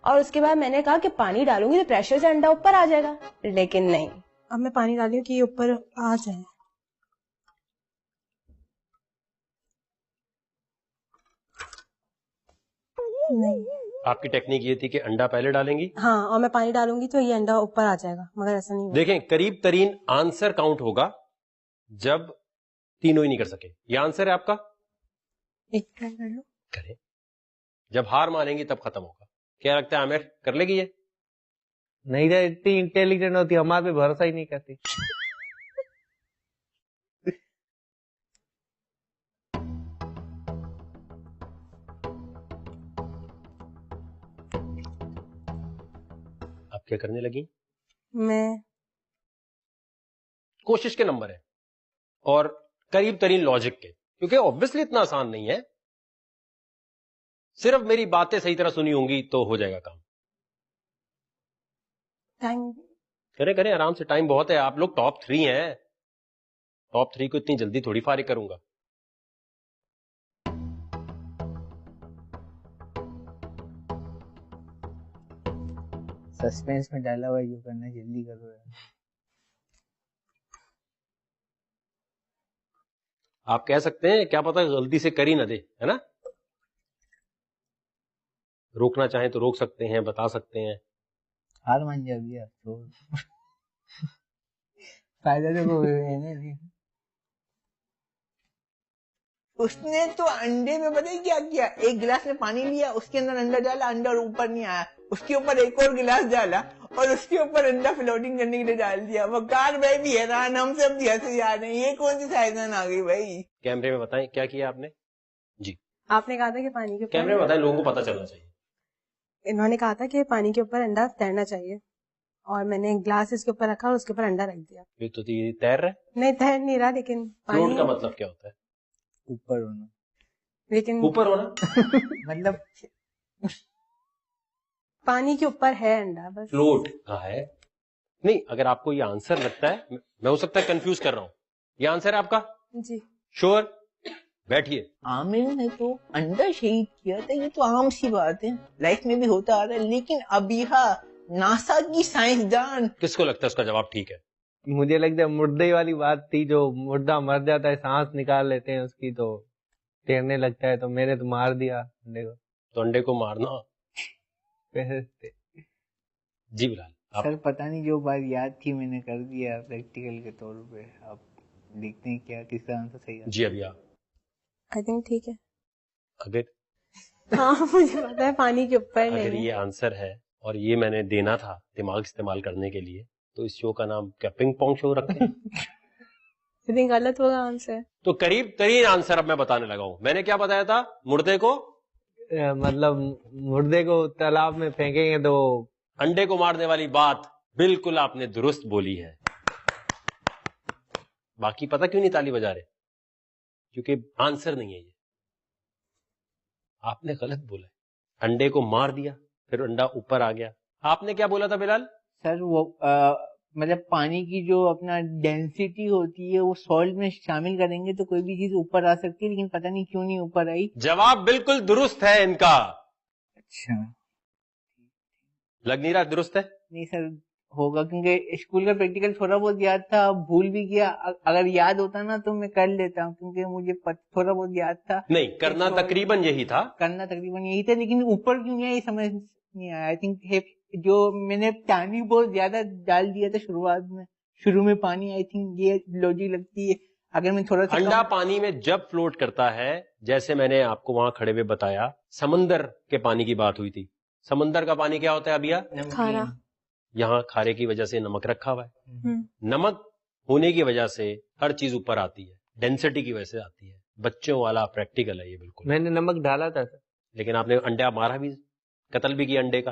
اور اس کے بعد میں نے کہا کہ پانی ڈالوں گی تو پریشر سے انڈا اوپر آ جائے گا, لیکن نہیں. اب میں پانی ڈالی ہوں کہ یہ اوپر آ جائے. نہیں, آپ کی ٹیکنیک یہ تھی کہ انڈا پہلے ڈالیں گی, ہاں, اور میں پانی ڈالوں گی تو یہ انڈا اوپر آ جائے گا, مگر ایسا نہیں. دیکھیں قریب ترین آنسر کاؤنٹ ہوگا جب تینوں ہی نہیں کر سکے. یہ آنسر ہے آپ کا, ایک ٹرائی کر لو. کریں. جب ہار مانیں گی تب ختم ہوگا. کیا لگتا ہے عامر کر لے گی یہ؟ نہیں تو اتنی انٹیلیجنٹ ہوتی, ہمارے پہ بھروسہ ہی نہیں کرتی. آپ کیا کرنے لگی؟ میں کوشش کے نمبر ہے اور قریب ترین لاجک کے, کیونکہ obviously اتنا آسان نہیں ہے. صرف میری باتیں صحیح طرح سنی ہوں گی تو ہو جائے گا کام. کریں آرام سے, ٹائم بہت ہے. آپ لوگ ٹاپ 3 ہیں, ٹاپ 3 کو اتنی جلدی تھوڑی فارغ کروں گا. سسپینس میں ڈالا ہوا جو کرنا, جلدی کرو یار. آپ کہہ سکتے ہیں کیا پتہ غلطی سے کر ہی نہ دے, ہے نا. روکنا چاہیں تو روک سکتے ہیں, بتا سکتے ہیں. ہار مان جا بھی آپ فائدہ تو کوئی ہے نہیں. اس نے تو انڈے میں پتہ کیا کیا, ایک گلاس میں پانی لیا, اس کے اندر انڈا ڈالا, انڈا اوپر نہیں آیا, اس کے اوپر ایک اور گلاس ڈالا اور اس کے اوپر انڈا فلوٹنگ کرنے کے لیے ڈال دیا. وقار بھائی بھی حیران, ہم سب بھی ہنسے جا رہے ہیں, یہ کون سی سائنسدان آ گئی بھائی. کیمرے میں بتائیں کیا کیا آپ نے. جی آپ نے کہا تھا کہ پانی کے اوپر, کیمرے میں بتائیں, لوگوں کو پتہ چلنا چاہیے. انہوں نے کہا تھا کہ پانی کے اوپر انڈا تیرنا چاہیے, اور میں نے گلاس اس کے اوپر رکھا اور اس کے اوپر انڈا رکھ دیا. یہ تو تیر رہا ہے, نہیں تیر نہیں رہا, لیکن فلوٹ کا مطلب کیا ہوتا ہے؟ اوپر ہونا. لیکن اوپر ہونا مطلب پانی کے اوپر ہے انڈا, بس. فلوٹ کہا ہے نہیں. اگر آپ کو یہ آنسر لگتا ہے, میں ہو سکتا ہے کنفیوز کر رہا ہوں, یہ آنسر ہے آپ کا؟ جی شور. بیٹھیے. عامر نے تو انڈا شہید کیا تھا, یہ تو عام سی بات ہے, لائف میں بھی ہوتا آ رہا ہے. لیکن ابیحا ناسا کی سائنسدان, کس کو لگتا ہے اس کا جواب ٹھیک ہے؟ مجھے لگتا ہے مردے والی بات تھی, جو مردہ مر جاتا ہے سانس نکال لیتے ہیں اس کی تو تیرنے لگتا ہے, تو میں نے تو مار دیا انڈے کو. تو انڈے کو مارنا. جی بلال آپ. سر پتہ نہیں جو بات یاد تھی میں نے کر دیا پریکٹیکل کے طور پہ. آپ دیکھتے ہیں کیا کس کا آنسر صحیح ہے. جی ابھی آپ آئی تھنک ٹھیک ہے. اگر ہاں مجھے پتا ہے پانی کے اوپر نہیں. اگر یہ آنسر ہے اور یہ میں نے دینا تھا دماغ استعمال کرنے کے لیے, تو اس شو کا نام کیا پنگ پونگ شو رکھیں؟ غلط ہوگا آنسر. تو قریب ترین آنسر اب میں بتانے لگا ہوں. میں نے کیا بتایا تھا؟ مردے کو, مطلب مردے کو تالاب میں پھینکیں گے تو انڈے کو مارنے والی بات بالکل آپ نے درست بولی ہے. باقی پتہ کیوں نہیں تالی بجا رہے؟ کیونکہ آنسر نہیں ہے یہ, آپ نے غلط بولا ہے. انڈے کو مار دیا پھر انڈا اوپر آ گیا. آپ نے کیا بولا تھا بلال؟ سر وہ مطلب پانی کی جو اپنا ڈینسٹی ہوتی ہے وہ سالٹ میں شامل کریں گے تو کوئی بھی چیز اوپر آ سکتی ہے, لیکن پتہ نہیں کیوں نہیں اوپر آئی. جواب بالکل درست ہے ان کا. اچھا لگ نہیں رہا درست ہے؟ نہیں سر ہوگا, کیونکہ اسکول کا پریکٹیکل تھوڑا بہت یاد تھا, بھول بھی گیا. اگر یاد ہوتا نا تو میں کر لیتا ہوں, کیونکہ مجھے تھوڑا بہت یاد تھا. نہیں, کرنا تقریباً یہی تھا. کرنا تقریباً یہی تھا, لیکن اوپر کیوں نہیں آیا یہ سمجھ نہیں آیا. آئی تھنک جو میں نے پانی بہت زیادہ ڈال دیا تھا شروعات میں, شروع میں پانی, آئی تھنک یہ لوجی لگتی ہے. اگر میں تھوڑا سا انڈا پانی میں جب فلوٹ کرتا ہے, جیسے میں نے آپ کو وہاں کھڑے ہوئے بتایا, سمندر کے پانی کی بات ہوئی تھی. سمندر کا پانی کیا ہوتا ہے ابھی؟ کھارا. یہاں کھارے کی وجہ سے نمک رکھا ہوا ہے. نمک ہونے کی وجہ سے ہر چیز اوپر آتی ہے, ڈینسٹی کی وجہ سے آتی ہے. بچوں والا پریکٹیکل ہے یہ بالکل. میں نے نمک ڈالا تھا سر, لیکن آپ نے انڈا مارا بھی, قتل بھی کیا انڈے کا.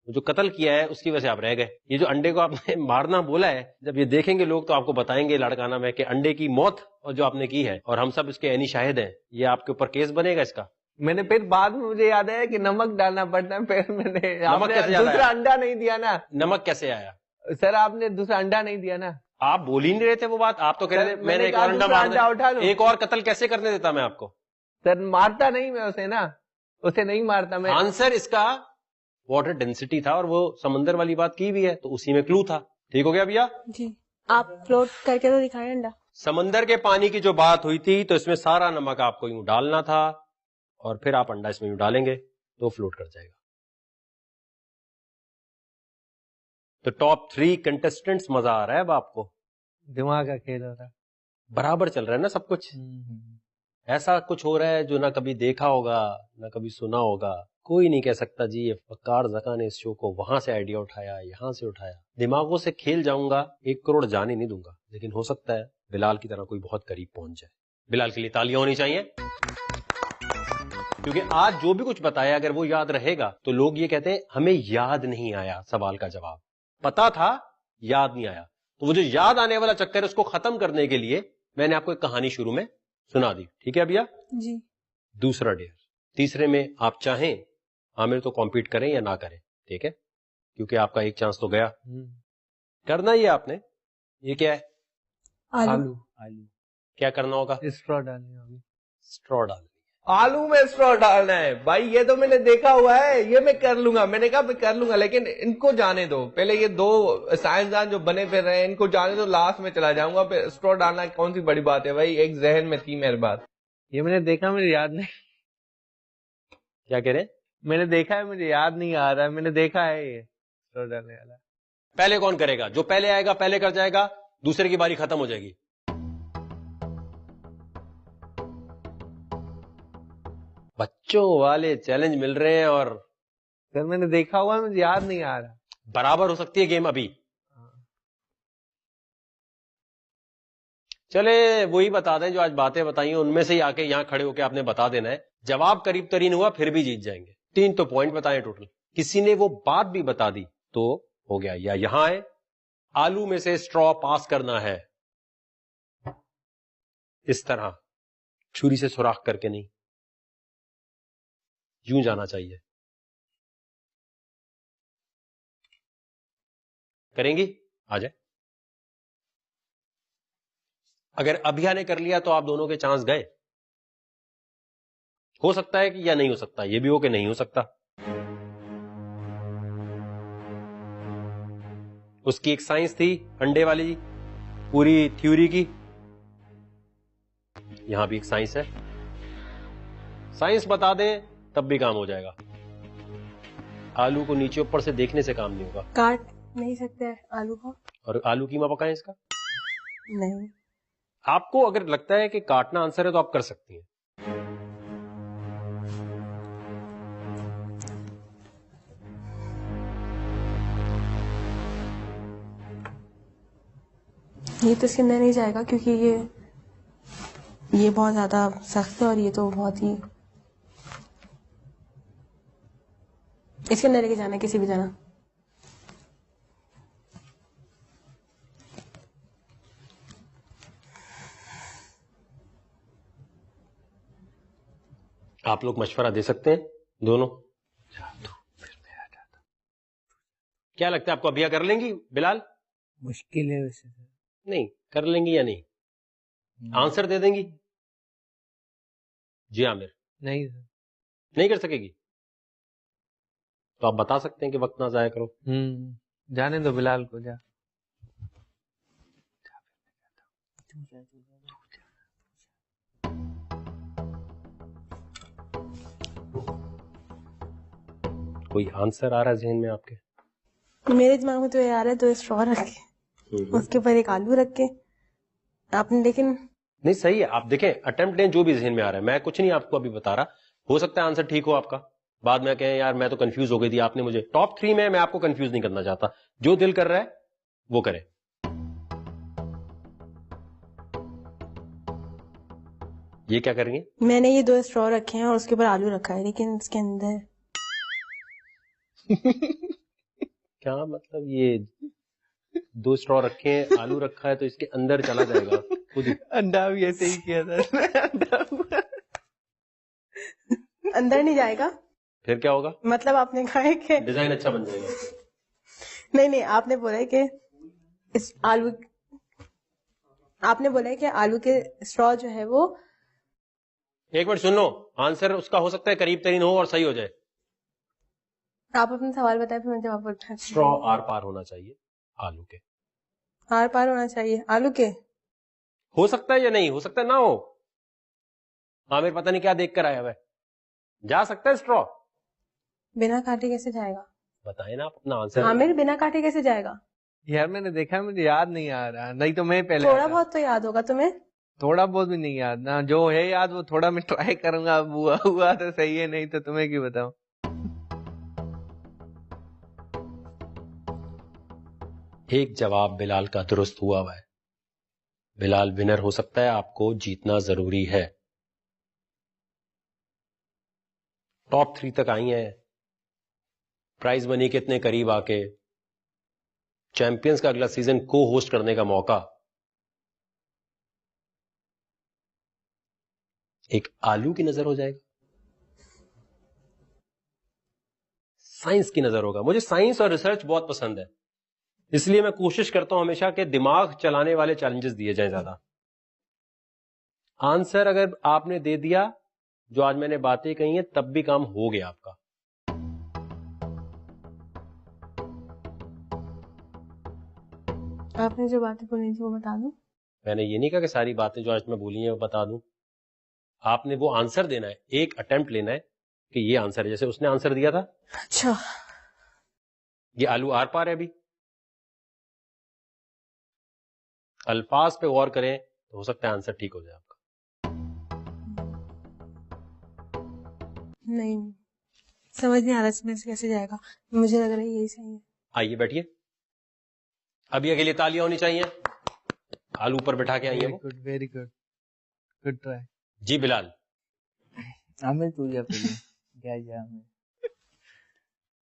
جو قتل کیا ہے اس کی وجہ سے آپ رہ گئے. یہ جو انڈے کو آپ نے مارنا بولا ہے, جب یہ دیکھیں گے لوگ تو آپ کو بتائیں گے لڑکانہ میں کہ انڈے کی موت اور جو آپ نے کی ہے, اور ہم سب اس کے عینی شاہد ہیں, یہ آپ کے اوپر کیس بنے گا اس کا. میں نے پھر بعد میں مجھے یاد آیا کہ نمک ڈالنا پڑتا ہے, پھر میں نے دوسرا انڈا نہیں دیا نا. نمک کیسے آیا سر؟ آپ نے دوسرا انڈا نہیں دیا نا. آپ بول ہی نہیں رہے تھے وہ بات. آپ تو کہہ رہے تھے میں نے ایک اور انڈا اٹھا لوں. ایک اور قتل کیسے کرنے دیتا میں آپ کو؟ سر مارتا نہیں میں اسے نا, اسے نہیں مارتا میں. آنسر اس کا واٹر ڈینسٹی تھا, اور وہ سمندر والی بات کی بھی ہے, تو اسی میں کلو تھا. ٹھیک ہو گیا بھیا جی. آپ فلوٹ کر کے تو دکھائیں انڈا. سمندر کے پانی کی جو بات ہوئی تھی, تو اس میں سارا نمک آپ کو یوں ڈالنا تھا, اور پھر آپ انڈا اس میں یوں ڈالیں گے تو فلوٹ کر جائے گا. تو ٹاپ 3 کنٹسٹنٹس, مزہ آ رہا ہے اب آپ کو؟ دماغ کا کھیل ہو رہا ہے, برابر چل رہا ہے نا سب کچھ. ایسا کچھ ہو رہا ہے جو نہ کبھی دیکھا ہوگا نہ کبھی سنا ہوگا. کوئی نہیں کہہ سکتا جی یہ فقار زکا نے اس شو کو وہاں سے آئیڈیا اٹھایا, یہاں سے اٹھایا. دماغوں سے کھیل جاؤں گا, 1 کروڑ جانے نہیں دوں گا, لیکن ہو سکتا ہے بلال کی طرح کوئی بہت قریب پہنچ جائے. بلال کے لیے تالیاں ہونی چاہیے, کیونکہ آج جو بھی کچھ بتایا اگر وہ یاد رہے گا تو لوگ یہ کہتے ہیں ہمیں یاد نہیں آیا سوال کا جواب. پتا تھا, یاد نہیں آیا. تو وہ جو یاد آنے والا چکر ہے اس کو ختم کرنے کے لیے میں نے آپ کو ایک کہانی شروع میں سنا دی. ٹھیک ہے بھیا جی. دوسرا ڈیئر, تیسرے میں آپ چاہیں عامر تو کمپیٹ کریں یا نہ کریں, ٹھیک ہے, کیونکہ آپ کا ایک چانس تو گیا. کرنا ہی ہے آپ نے. یہ کیا ہے؟ آلو. کیا کرنا ہوگا؟ اسٹرو ڈالنی ہوگی. اسٹرو ڈالنی. آلو میں اسٹرو ڈالنا ہے بھائی, یہ تو میں نے دیکھا ہوا ہے, یہ میں کر لوں گا. میں نے کہا میں کر لوں گا, لیکن ان کو جانے دو پہلے. یہ 2 سائنسدان جو بنے پھر رہے ہیں ان کو جانے دو, لاسٹ میں چلا جاؤں گا. پھر اسٹرو ڈالنا کون سی بڑی بات ہے بھائی, ایک ذہن میں تھی میری بات. یہ میں نے دیکھا, مجھے یاد نہیں. کیا کہہ رہے؟ میں نے دیکھا ہے, مجھے یاد نہیں آ رہا ہے. میں نے دیکھا ہے یہ اسٹرو ڈالنے والا. پہلے کون کرے گا؟ جو پہلے آئے گا پہلے کر جائے گا, دوسرے کی باری ختم ہو جائے گی. بچوں والے چیلنج مل رہے ہیں, اور سر میں نے دیکھا ہوا ہے, مجھے یاد نہیں آ رہا. برابر ہو سکتی ہے گیم ابھی. چلے وہی بتا دیں جو آج باتیں بتائی ہیں, ان میں سے ہی آ کے یہاں کھڑے ہو کے آپ نے بتا دینا ہے. جواب قریب ترین ہوا پھر بھی جیت جائیں گے. 3 تو پوائنٹ بتائیں ٹوٹل. کسی نے وہ بات بھی بتا دی تو ہو گیا. یا یہاں ہے آلو میں سے اسٹرا پاس کرنا ہے, اس طرح چھری سے سوراخ کر کے نہیں, یوں جانا چاہیے. کریں گی؟ آ جائے. اگر ابھیا نے کر لیا تو آپ دونوں کے چانس گئے. ہو سکتا ہے کہ یا نہیں ہو سکتا, یہ بھی ہو کہ نہیں ہو سکتا. اس کی ایک سائنس تھی انڈے والی پوری تھیوری کی, یہاں بھی ایک سائنس ہے. سائنس بتا دیں تب بھی کام ہو جائے گا. آلو کو نیچے اوپر سے دیکھنے سے کام نہیں ہوگا. کاٹ نہیں سکتے آلو کو, اور آلو قیمہ پکائیں اس کا نہیں. آپ کو اگر لگتا ہے کہ کاٹنا آنسر ہے تو آپ کر سکتی ہیں. یہ تو اس کے اندر نہیں جائے گا کیونکہ یہ بہت زیادہ سخت ہے, اور یہ تو بہت ہی, اس کے اندر لے کے جانا کسی بھی طرح. آپ لوگ مشورہ دے سکتے ہیں دونوں. کیا لگتا ہے آپ کو ابھی کر لیں گی بلال؟ مشکل ہے ویسے. نہیں کر لیں گی یا نہیں؟ آنسر دے دیں گی؟ جی عامر. نہیں سر. نہیں کر سکے گی تو آپ بتا سکتے ہیں کہ وقت نہ ضائع کرو. جانے دو بلال کو. جا کوئی آنسر آ رہا ہے ذہن میں آپ کے؟ میرے دماغ میں تو یہ آ رہا ہے 2 اسٹرا رکھ کے اس کے اوپر ایک آلو رکھ کے آپ نے. لیکن نہیں صحیح ہے, آپ دیکھیں اٹمپٹ لیں جو بھی ذہن میں آ رہا ہے. میں کچھ نہیں آپ کو ابھی بتا رہا, ہو سکتا ہے آنسر ٹھیک ہو آپ کا, بعد میں کہیں یار میں تو کنفیوز ہو گئی تھی آپ نے مجھے. ٹاپ 3 میں آپ کو کنفیوز نہیں کرنا چاہتا, جو دل کر رہا ہے وہ کرے. یہ کیا کریں گے؟ میں نے یہ 2 اسٹرا رکھے ہیں اور اس کے اوپر آلو رکھا ہے, لیکن اس کے اندر کیا مطلب؟ یہ 2 اسٹرا رکھے ہیں, آلو رکھا ہے تو اس کے اندر چلا جائے گا خود ہی. انڈا بھی ایسے ہی کیا تھا. اندر نہیں جائے گا. پھر کیا ہوگا؟ مطلب آپ نے کہا ہے کہ ڈیزائن اچھا بن جائے گا. نہیں آپ نے بولا ہے کہ اس آلو, آپ نے بولا ہے کہ آلو کے اسٹرا جو ہے وہ, ایک منٹ سن لو, آنسر اس کا ہو سکتا ہے قریب ترین ہو اور صحیح ہو جائے. آپ اپنا سوال بتائیں پھر میں جواب بتاؤں. اسٹرا آر پار ہونا چاہیے آلو کے. آر پار ہونا چاہیے آلو کے. ہو سکتا ہے یا نہیں ہو سکتا ہے, نہ ہو. عامر پتہ نہیں کیا دیکھ کر آیا ہے, جا سکتا ہے اسٹرا بنا کاٹے کیسے جائے گا؟ بتائیں نا آپ اپنا آنسر. عامر بنا کاٹے کیسے جائے گا؟ یار میں نے دیکھا, مجھے یاد نہیں آ رہا, نہیں تو میں پہلے تھوڑا بہت تو یاد ہوگا تمہیں. تھوڑا بہت بھی نہیں یاد نا, جو ہے یاد وہ تھوڑا میں ٹرائی کروں گا. ہوا تو صحیح ہے, نہیں تو تمہیں کی بتاؤں. ایک جواب بلال کا درست ہوا ہے. بلال ونر ہو سکتا ہے, آپ کو جیتنا ضروری ہے. ٹاپ 3 تک آئی ہیں, پرائز منی کے اتنے قریب آ کے, چیمپئنز کا اگلا سیزن کو ہوسٹ کرنے کا موقع. ایک آلو کی نظر ہو جائے گا, سائنس کی نظر ہوگا. مجھے سائنس اور ریسرچ بہت پسند ہے, اس لیے میں کوشش کرتا ہوں ہمیشہ کہ دماغ چلانے والے چیلنجز دیے جائیں زیادہ. آنسر اگر آپ نے دے دیا جو آج میں نے باتیں کہی ہیں, تب بھی کام ہو گیا آپ کا. آپ نے جو باتیں بولی تھی وہ بتا دوں. میں نے یہ نہیں کہا کہ ساری باتیں جو آج میں بولی ہیں وہ بتا دوں. آپ نے وہ آنسر دینا ہے, ایک اٹمپٹ لینا ہے کہ یہ آنسر ہے, جیسے اس نے آنسر دیا تھا. اچھا یہ آلو آر پار ہے. ابھی الفاظ پہ غور کریں تو ہو سکتا ہے آنسر ٹھیک ہو جائے آپ کا. نہیں سمجھ نہیں آ رہا اس میں سے کیسے جائے گا, مجھے لگ رہا ہے یہی صحیح ہے. آئیے بیٹھیے, ابھی کے لیے تالیاں ہونی چاہیے. آلو پر بٹھا کے آئیے. Very good, good try. جی بلال. ہمیں تو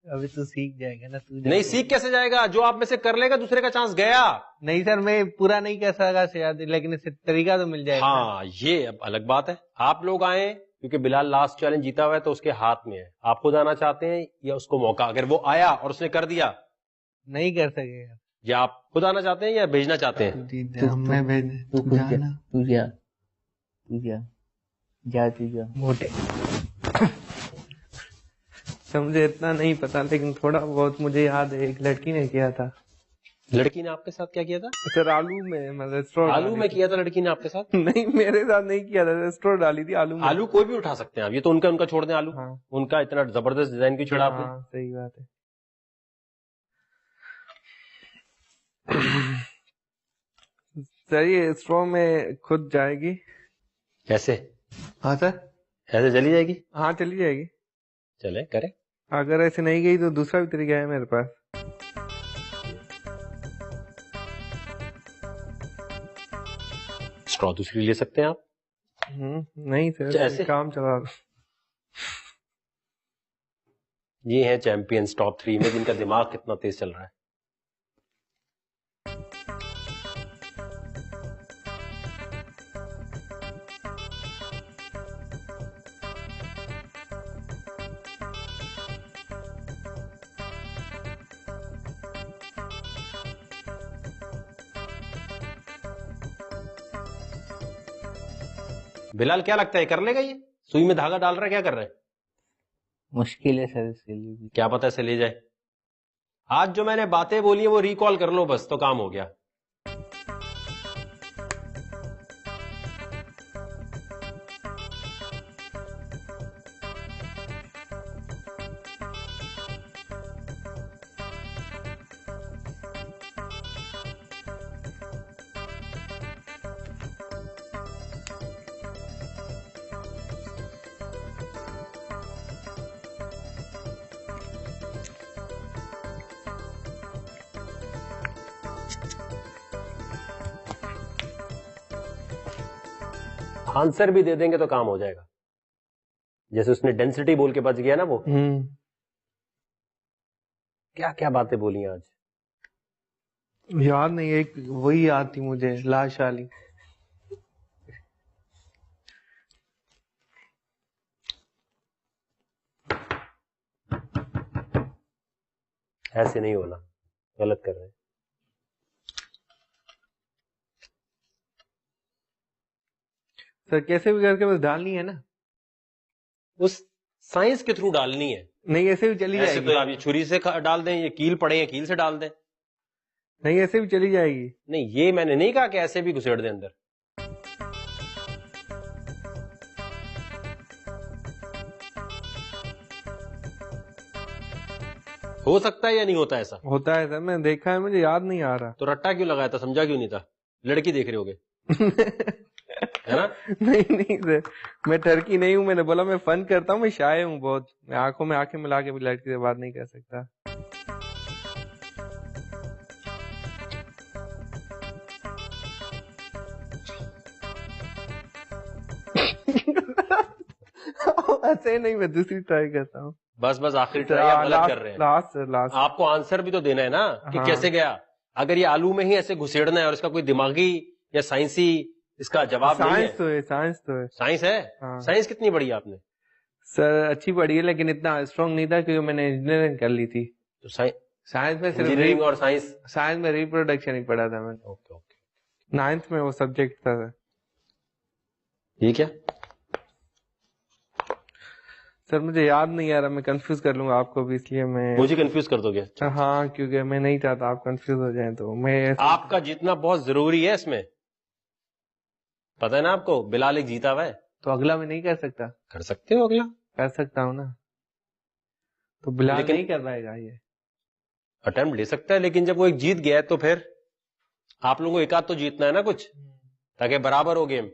ابھی تو سیکھ جائے گا نا. نہیں سیکھ کیسے جائے گا, جو آپ میں سے کر لے گا دوسرے کا چانس گیا. نہیں سر میں پورا نہیں کر سکا, لیکن اس سے طریقہ تو مل جائے گا. ہاں یہ اب الگ بات ہے. آپ لوگ آئے کیونکہ بلال لاسٹ چیلنج جیتا ہوا ہے تو اس کے ہاتھ میں ہے. آپ خود آنا چاہتے ہیں یا اس کو موقع, اگر وہ آیا اور اس نے کر دیا نہیں کر سکے گا, یا آپ خود آنا چاہتے ہیں یا بھیجنا چاہتے ہیں؟ موٹے مجھے اتنا نہیں پتا, لیکن تھوڑا بہت مجھے یاد ہے. ایک لڑکی نے کیا تھا. لڑکی نے آپ کے ساتھ کیا کیا تھا سر؟ آلو میں, مطلب آلو میں کیا تھا لڑکی نے آپ کے ساتھ؟ نہیں میرے ساتھ نہیں کیا تھا, اسٹور ڈالی تھی آلو میں. آلو کوئی بھی اٹھا سکتے ہیں آپ, یہ تو ان کا چھوڑ دیں. آلو ان کا اتنا زبردست ڈیزائن کی چھڑا آپ نے. صحیح بات ہے. سر یہ اسٹرو میں خود جائے گی کیسے؟ ہاں سر ایسے چلی جائے گی؟ ہاں چلی جائے گی. چلے کرے. اگر ایسے نہیں گئی تو دوسرا بھی طریقہ ہے میرے پاس. اسٹرا دوسری لے سکتے ہیں آپ. نہیں سر کام چلا. یہ ہیں چیمپئنز ٹاپ 3 میں, جن کا دماغ کتنا تیز چل رہا ہے. بلال کیا لگتا ہے کر لے گا یہ؟ سوئی میں دھاگا ڈال رہا ہے، کیا کر رہے ہیں؟ مشکل ہے سر اس کے لیے. کیا پتہ سے لے جائے. آج جو میں نے باتیں بولی ہیں وہ ریکال کر لو بس، تو کام ہو گیا. آنسر بھی دے دیں گے تو کام ہو جائے گا. جیسے اس نے ڈینسٹی بول کے بچ گیا نا وہ. کیا کیا باتیں بولی ہیں آج؟ یاد نہیں، ایک وہی یاد تھی مجھے، لاش والی. ایسے نہیں ہونا، غلط کر رہے ہیں. سر کیسے بھی کر کے بس ڈالنی ہے نا، اس سائنس کے تھرو ڈالنی ہے. نہیں ایسے بھی چلی جائے ایسے گی. تو آپ یہ چھری سے ڈال دیں، یہ کیل پڑے ہیں کیل سے ڈال دیں. نہیں ایسے بھی چلی جائے گی. نہیں یہ میں نے نہیں کہا کہ ایسے بھی گھسیڑ دیں اندر. ہو سکتا ہے یا نہیں ہوتا ایسا؟ ہوتا ہے سر، میں دیکھا ہے، مجھے یاد نہیں آ رہا. تو رٹا کیوں لگایا تھا، سمجھا کیوں نہیں تھا؟ لڑکی دیکھ رہے ہوگے ہے نا. نہیں سر، میں ٹرکی نہیں ہوں، میں نے بولا میں فن کرتا ہوں، میں شائع ہوں بہت، میں آنکھوں میں آنکھیں ملا کے بھی لڑکی سے بات نہیں کر سکتا. ایسے نہیں، میں دوسری ٹرائی کرتا ہوں. بس آخری ٹرائی آپ غلط کر رہے ہیں. لاسٹ آپ کو آنسر بھی تو دینا ہے نا کہ ہاں. کیسے گیا. اگر یہ آلو میں ہی ایسے گھسیڑنا ہے اور اس کا کوئی دماغی یا سائنسی اس کا جواب نہیں ہے. سائنس تو ہے. سائنس ہے. ہاں. سائنس کتنی بڑی ہے آپ نے؟ سر اچھی پڑھی ہے لیکن اتنا اسٹرانگ نہیں تھا کیونکہ میں نے انجینئرنگ کر لی تھی. تو سائنس میں صرف انجینئرنگ اور سائنس میں ریپروڈکشن ہی پڑھا تھا میں نے. اوکے 9th میں وہ سبجیکٹ تھا. یہ کیا سر مجھے یاد نہیں آ رہا، میں کنفیوز کر لوں گا آپ کو بھی، اس لیے میں مجھے کنفیوز کر دو گے؟ ہاں کیونکہ میں نہیں چاہتا آپ کنفیوز ہو جائیں. تو میں آپ کا جیتنا بہت ضروری ہے اس میں، پتہ ہے نا آپ کو. بلال ایک جیتا ہوا ہے، تو اگلا میں نہیں کر سکتا. کر سکتے ہو اگلا. کر سکتا ہوں نا، تو بلال نہیں کر پائے گا. یہ اٹیمپٹ لے سکتا ہے، لیکن جب وہ ایک جیت گیا ہے تو پھر آپ لوگوں کو ایک آدھ تو جیتنا ہے نا کچھ، تاکہ برابر ہو گیم.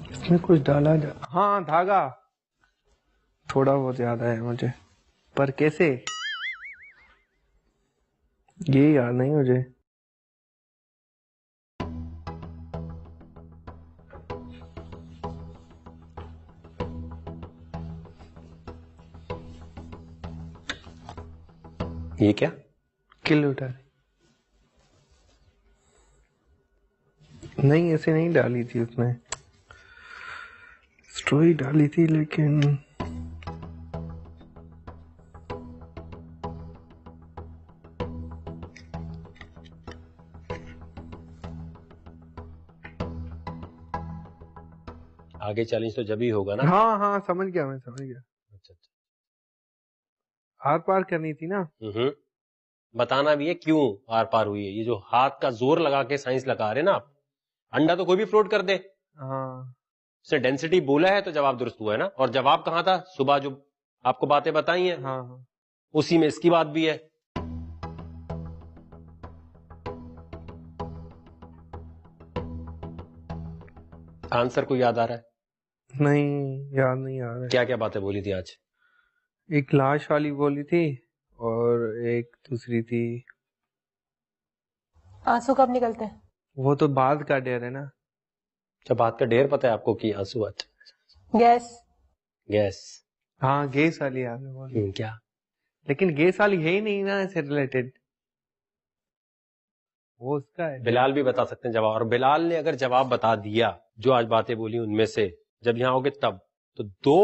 اس میں کچھ ڈالا ہاں دھاگا تھوڑا بہت یاد ہے مجھے، پر کیسے یہ یاد نہیں مجھے. یہ کیا کل اٹھا نہیں، ایسے نہیں ڈالی تھی اس نے، اسٹوری ڈالی تھی لیکن آگے چیلنج تو جب ہی ہوگا نا. ہاں سمجھ گیا، میں سمجھ گیا. اچھا آر پار کرنی تھی نا. بتانا بھی ہے کیوں آر پار ہوئی ہے. یہ جو ہاتھ کا زور لگا کے سائنس لگا رہے نا آپ، انڈا تو کوئی بھی فلوٹ کر دے. ہاں اس نے ڈینسٹی بولا ہے تو جواب درست ہوا ہے نا. اور جواب کہاں تھا؟ صبح جو آپ کو باتیں بتائی ہیں ہاں اسی میں اس کی بات بھی ہے. آنسر کو یاد آ رہا ہے؟ نہیں یاد نہیں آ رہا. کیا کیا باتیں بولی تھی آج؟ ایک لاش والی بولی تھی اور ایک دوسری تھی آنسو کب نکلتے ہیں؟ وہ تو بعد کا ڈیر ہے نا. جب بات کا ڈیر پتہ ہے آپ کو کہ آنسو. گیس ہاں گیس والی آپ نے بولی. کیا لیکن گیس والی ہے ہی نہیں نا سے ریلیٹڈ، وہ اس کا ہے. بلال بھی بتا سکتے ہیں جواب، اور بلال نے اگر جواب بتا دیا جو آج باتیں بولی ان میں سے، جب یہاں ہوگے تب تو 2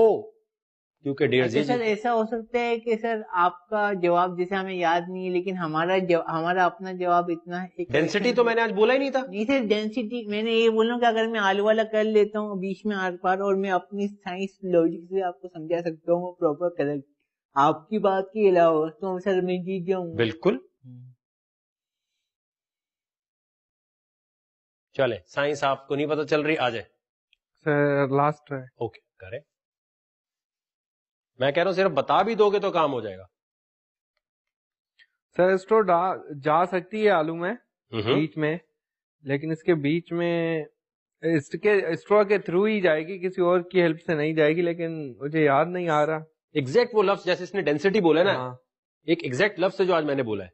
کیونکہ ڈیئر جی سر ایسا ہو سکتا ہے کہ سر آپ کا جواب جیسے ہمیں یاد نہیں ہے لیکن ہمارا اپنا جواب اتنا ہے. ڈینسٹی تو میں نے آج بولا ہی نہیں تھا. جی سر ڈینسٹی میں نے یہ بولا کہ اگر میں آلو والا کر لیتا ہوں بیچ میں آر پار اور میں اپنی سائنس لاجک سے آپ کو سمجھا سکتا ہوں پراپر کریکٹ آپ کی بات کے علاوہ تو سر میں جیت جاؤں. بالکل. چلے سائنس آپ کو نہیں پتا چل رہی, آ جائے سر لاسٹ ہے. اوکے کرے. میں کہہ رہا ہوں صرف بتا بھی دو گے تو کام ہو جائے گا. سر اسٹور جا سکتی ہے آلو میں بیچ میں, لیکن اس کے بیچ میں اسٹرو کے تھرو ہی جائے گی, کسی اور کی ہیلپ سے نہیں جائے گی, لیکن مجھے یاد نہیں آ رہا ایگزیکٹ وہ لفظ جیسے اس نے ڈینسٹی بولا نا, ایک ایگزیکٹ لفظ ہے جو آج میں نے بولا ہے.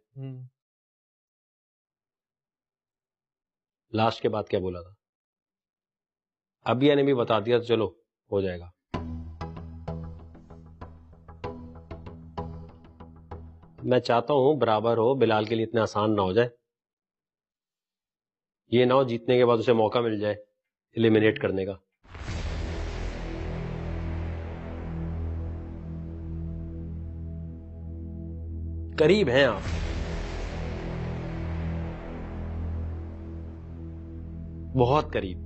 لاسٹ کے بعد کیا بولا تھا ابھی نے بھی بتا دیا تو چلو ہو جائے گا. میں چاہتا ہوں برابر ہو, بلال کے لیے اتنا آسان نہ ہو جائے, یہ نہ ہو جیتنے کے بعد اسے موقع مل جائے ایلیمینیٹ کرنے کا. قریب ہیں آپ, بہت قریب.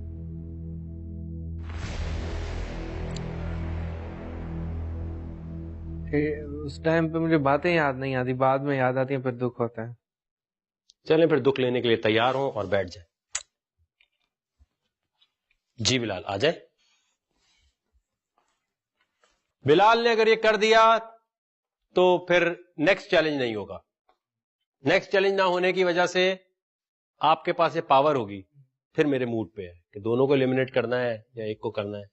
اس ٹائم پہ مجھے باتیں یاد نہیں آتی, بعد میں یاد آتی ہیں, پھر دکھ ہوتا ہے. چلیں پھر دکھ لینے کے لیے تیار ہوں اور بیٹھ جائیں. جی بلال آ جائے. بلال نے اگر یہ کر دیا تو پھر نیکسٹ چیلنج نہیں ہوگا. نیکسٹ چیلنج نہ ہونے کی وجہ سے آپ کے پاس یہ پاور ہوگی, پھر میرے موڈ پہ ہے کہ دونوں کو ایلیمینیٹ کرنا ہے یا ایک کو کرنا ہے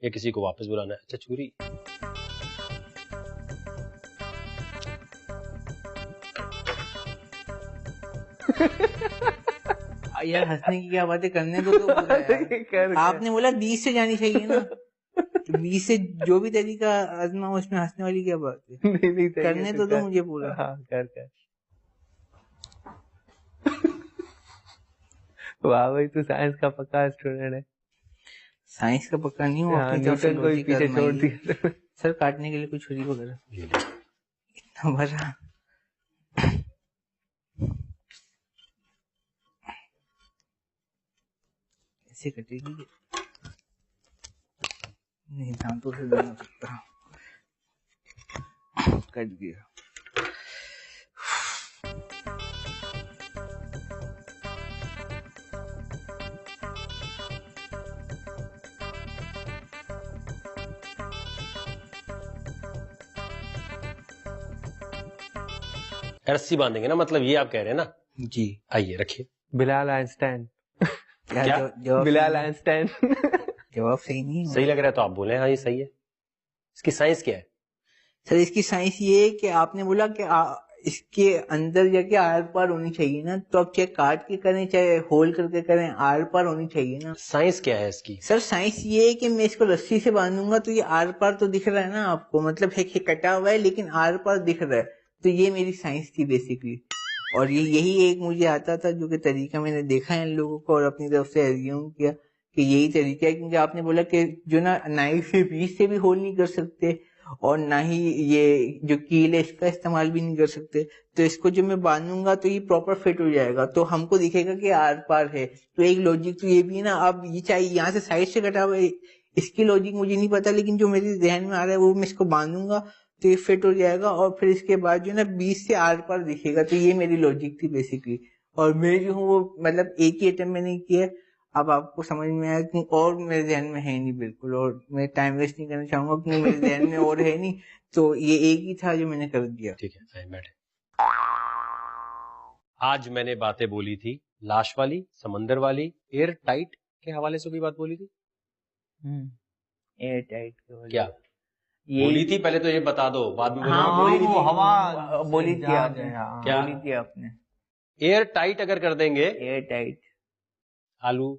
یا کسی کو واپس بلانا ہے. اچھا چھری یار ہنسنے کی کیا باتیں کرنے دو. آپ نے بولا 20 سے جانی چاہیے نا, 20 سے جو بھی طریقہ آزما اس میں ہنسنے والی کیا بات ہے, کرنے تو دو مجھے پورا. واہ بھائی تو سائنس کا پکا اسٹوڈنٹ ہے. سائنس کا پکا نہیں ہوں, نیوٹن کو پیچھے چھوڑ دیا. سر کاٹنے کے لیے کوئی چھری وغیرہ اتنا بڑا ایسے کٹے گی نہیں, دانتوں سے نہیں ہو سکتا. کٹ گیا. رسی باندھیں گے نا, مطلب یہ آپ کہہ رہے ہیں نا. جی آئیے رکھیے. بلال آئنسٹائن. بلال آئنسٹائن جواب صحیح نہیں, صحیح لگ رہا ہے تو آپ بولیں ہاں یہ صحیح ہے. اس کی سائنس کیا ہے سر؟ اس کی سائنس یہ ہے کہ آپ نے بولا کہ اس کے اندر جا کے آر پار ہونی چاہیے نا, تو آپ چاہے کاٹ کے کریں چاہے ہول کر کے کریں, آر پار ہونی چاہیے نا. سائنس کیا ہے اس کی؟ سر سائنس یہ ہے کہ میں اس کو رسی سے باندھوں گا تو یہ آر پار تو دکھ رہا ہے نا آپ کو, مطلب ہے کہ کٹا ہوا ہے لیکن آر پار دکھ رہا ہے. تو یہ میری سائنس تھی بیسکلی, اور یہی ایک مجھے آتا تھا جو کہ طریقہ میں نے دیکھا ہے ان لوگوں کو اور اپنی طرف سے ایزیوم کیا کہ یہی طریقہ ہے. کیونکہ آپ نے بولا کہ جو نا نائف سے بیچ سے بھی ہول نہیں کر سکتے اور نہ ہی یہ جو کیل ہے اس کا استعمال بھی نہیں کر سکتے, تو اس کو جب میں باندھوں گا تو یہ پراپر فٹ ہو جائے گا, تو ہم کو دکھے گا کہ آر پار ہے. تو ایک لوجک تو یہ بھی نا, اب یہ چاہیے یہاں سے سائڈ سے کٹا ہوا ہے, اس کی لوجک مجھے نہیں پتا, لیکن جو میرے ذہن میں آ رہا ہے وہ میں اس کو باندھوں گا تو یہ فٹ ہو جائے گا اور پھر اس کے بعد جو نا 20 سے آر پار دکھے گا. تو یہ میری لوجک تھی بیسکلی, اور میں جو ہوں وہ مطلب ایک ہی ایٹم میں نہیں کیا. اب آپ کو سمجھ میں آیا کہ اور میرے ذہن میں ہے نہیں بالکل, اور میں ٹائم ویسٹ نہیں کرنا چاہوں گا کیونکہ میرے ذہن میں اور ہے نہیں, تو یہ ایک ہی تھا جو میں نے کر دیا. ٹھیک ہے بیٹھے. آج میں نے باتیں بولی تھی لاش والی, سمندر والی, ایئر ٹائٹ کے حوالے سے کوئی بات بولی تھی. ایئر ٹائٹ کیا بولی تھی پہلے تو یہ بتا دو, بعد میں ہوا بولی تھی آپ نے. کیا بولی تھی آپ نے؟ ایئر ٹائٹ اگر کر دیں گے, ایئر ٹائٹ آلو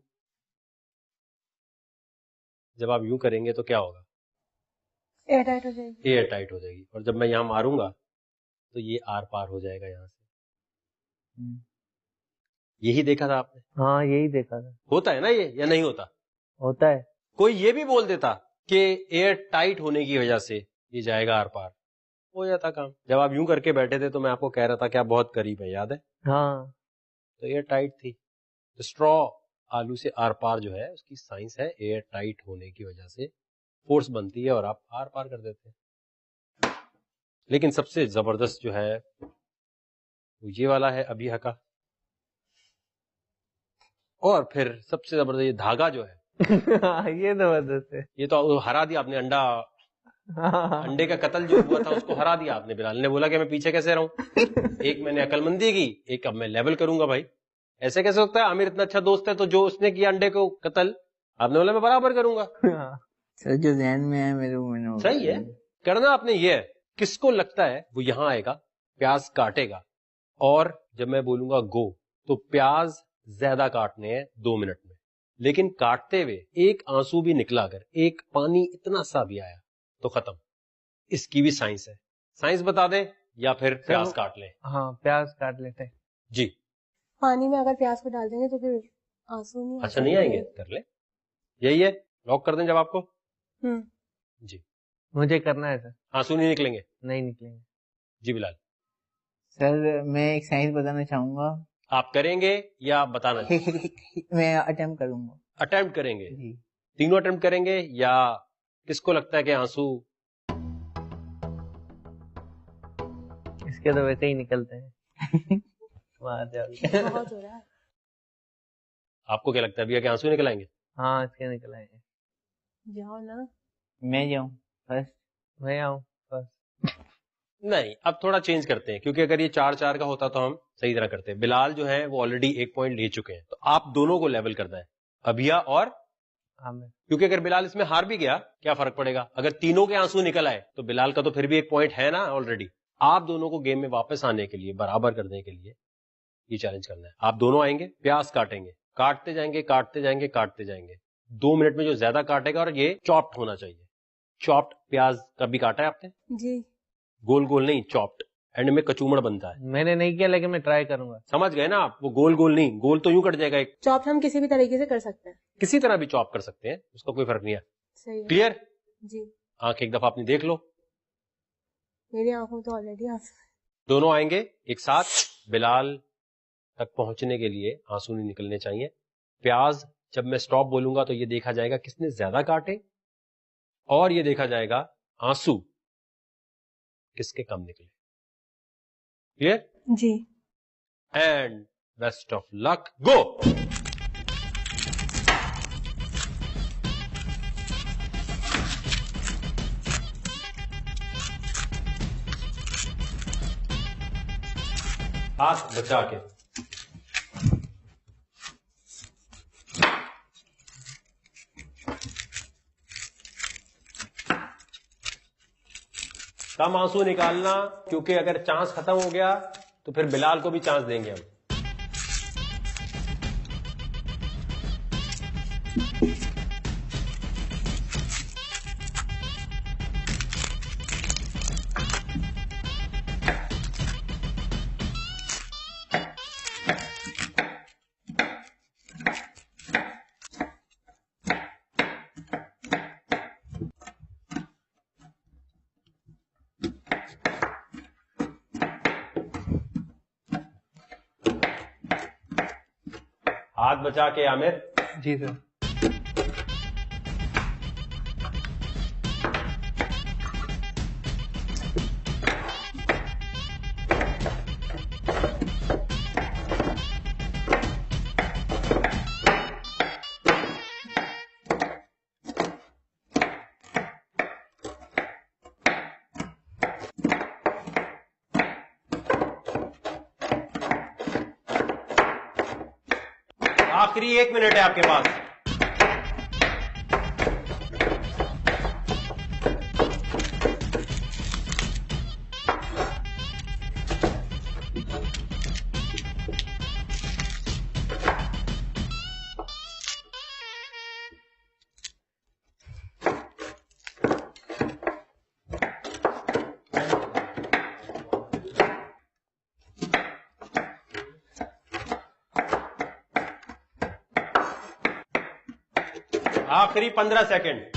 جب آپ یوں کریں گے تو کیا ہوگا؟ ایئر ٹائٹ ہو جائے گی. ایئر ٹائٹ ہو جائے گی, اور جب میں یہاں ماروں گا تو یہ آر پار ہو جائے گا یہاں سے. یہی دیکھا تھا آپ نے؟ ہاں یہی دیکھا تھا. ہوتا ہے نا یہ یا نہیں ہوتا؟ ہوتا ہے. کوئی یہ بھی بول دیتا کہ ایئر ٹائٹ ہونے کی وجہ سے یہ جائے گا آر پار, ہو جاتا کام. جب آپ یوں کر کے بیٹھے تھے تو میں آپ کو کہہ رہا تھا کہ آپ بہت قریب ہیں, یاد ہے؟ ہاں. تو ایئر ٹائٹ تھی. اسٹرا آلو سے آر پار جو ہے اس کی سائنس ہے ایئر ٹائٹ ہونے کی وجہ سے فورس بنتی ہے اور آپ آر پار کر دیتے ہیں. لیکن سب سے زبردست جو ہے وہ یہ والا ہے ابھی کا, اور پھر سب سے زبردست یہ دھاگا جو ہے یہ زبردست ہے. یہ تو ہرا دیا آپ نے. انڈے کا قتل جو ہوا تھا اس کو ہرا دیا آپ نے. بلال نے بولا کہ میں پیچھے کیسے رہوں, ایک میں نے عقل مندی کی, ایک اب میں لیول کروں گا. بھائی ایسے کیسے ہوتا ہے؟ عامر اتنا اچھا دوست ہے تو جو اس نے کیا انڈے کو قتل, آپ نے بولا میں برابر کروں گا. سر جو ذہن میں ہے میرے صحیح ہے کرنا آپ نے. یہ ہے کس کو لگتا ہے وہ یہاں آئے گا, پیاز کاٹے گا, اور جب میں بولوں گا گو تو پیاز زیادہ کاٹنے ہیں 2 منٹ میں, لیکن کاٹتے ہوئے ایک آنسو بھی نکلا, اگر ایک پانی اتنا سا بھی آیا تو ختم. اس کی بھی سائنس ہے. سائنس بتا دیں یا پھر پیاز کاٹ لیں؟ ہاں پیاز کاٹ لیتے ہیں. جی. پانی میں اگر پیاز کو ڈال دیں گے تو پھر آنسو نہیں, اچھا نہیں آئیں گے, کر لیں. یہی ہے, لاک کر دیں جب آپ کو. جی مجھے کرنا ہے سر. آنسو نہیں نکلیں گے؟ نہیں نکلیں گے. جی بلال. سر میں ایک سائنس بتانا چاہوں گا. آپ کریں گے یا بتانا؟ میں اٹیمپٹ کروں گا. اٹیمپٹ کریں گے؟ جی. تینوں اٹیمپٹ کریں گے یا کس کو لگتا ہے کہ آنسو؟ اس کے تو ویسے ہی نکلتے ہیں. آپ کو کیا لگتا ہے بھیا کہ آنسو نکل آئیں گے؟ ہاں اس کے نکل آئیں گے. جاؤ نا. میں جاؤں فرسٹ. میں آؤں فرسٹ. نہیں, اب تھوڑا چینج کرتے ہیں, کیونکہ اگر یہ 4-4 کا ہوتا تو ہم صحیح طرح کرتے ہیں. بلال جو ہے وہ آلریڈی 1 پوائنٹ لے چکے ہیں, تو آپ دونوں کو لیول کرنا ہے, ابھیا اور عامر. کیونکہ اگر بلال اس میں ہار بھی گیا کیا فرق پڑے گا؟ اگر تینوں کے آنسو نکل آئے تو بلال کا تو پھر بھی 1 پوائنٹ ہے نا آلریڈی. آپ دونوں کو گیم میں واپس آنے کے لیے, برابر کرنے کے لیے یہ چیلنج کرنا ہے. آپ دونوں آئیں گے, پیاز کاٹیں گے, کاٹتے جائیں گے کاٹتے جائیں گے کاٹتے جائیں گے. 2 منٹ میں جو زیادہ کاٹے گا, اور یہ چاپڈ ہونا چاہیے. چاپڈ پیاز کبھی کاٹا ہے آپ نے؟ جی. گول گول نہیں, چاپڈ. اینڈ میں کچومڑ بنتا ہے. میں نے نہیں کیا لیکن میں ٹرائی کروں گا. سمجھ گئے نا آپ؟ وہ گول گول نہیں, گول تو یوں کٹ جائے گا. ایک چاپ ہم کسی بھی طریقے سے کر سکتے ہیں, کسی طرح بھی چاپ کر سکتے ہیں, اس کا کوئی فرق نہیں ہے. صحیح ہے. کلیئر؟ جی. آنکھ ایک دفعہ اپنی دیکھ لو. میری آنکھوں تو آلریڈی آنسو. دونوں آئیں گے ایک ساتھ. بلال تک پہنچنے کے لیے آنسو نہیں نکلنے چاہیے. پیاز جب میں سٹاپ بولوں گا تو یہ دیکھا جائے گا کس نے زیادہ کاٹے, اور یہ دیکھا جائے گا آنسو کس کے کم نکلے. کلیئر؟ جی. And best of luck, go. ہاتھ بچا کے. کم آنسو نکالنا, کیونکہ اگر چانس ختم ہو گیا تو پھر بلال کو بھی چانس دیں گے ہم. ہاتھ بچا کے عامر. جی سر. آخری 1 منٹ ہے آپ کے پاس. آخری 15 سیکنڈ.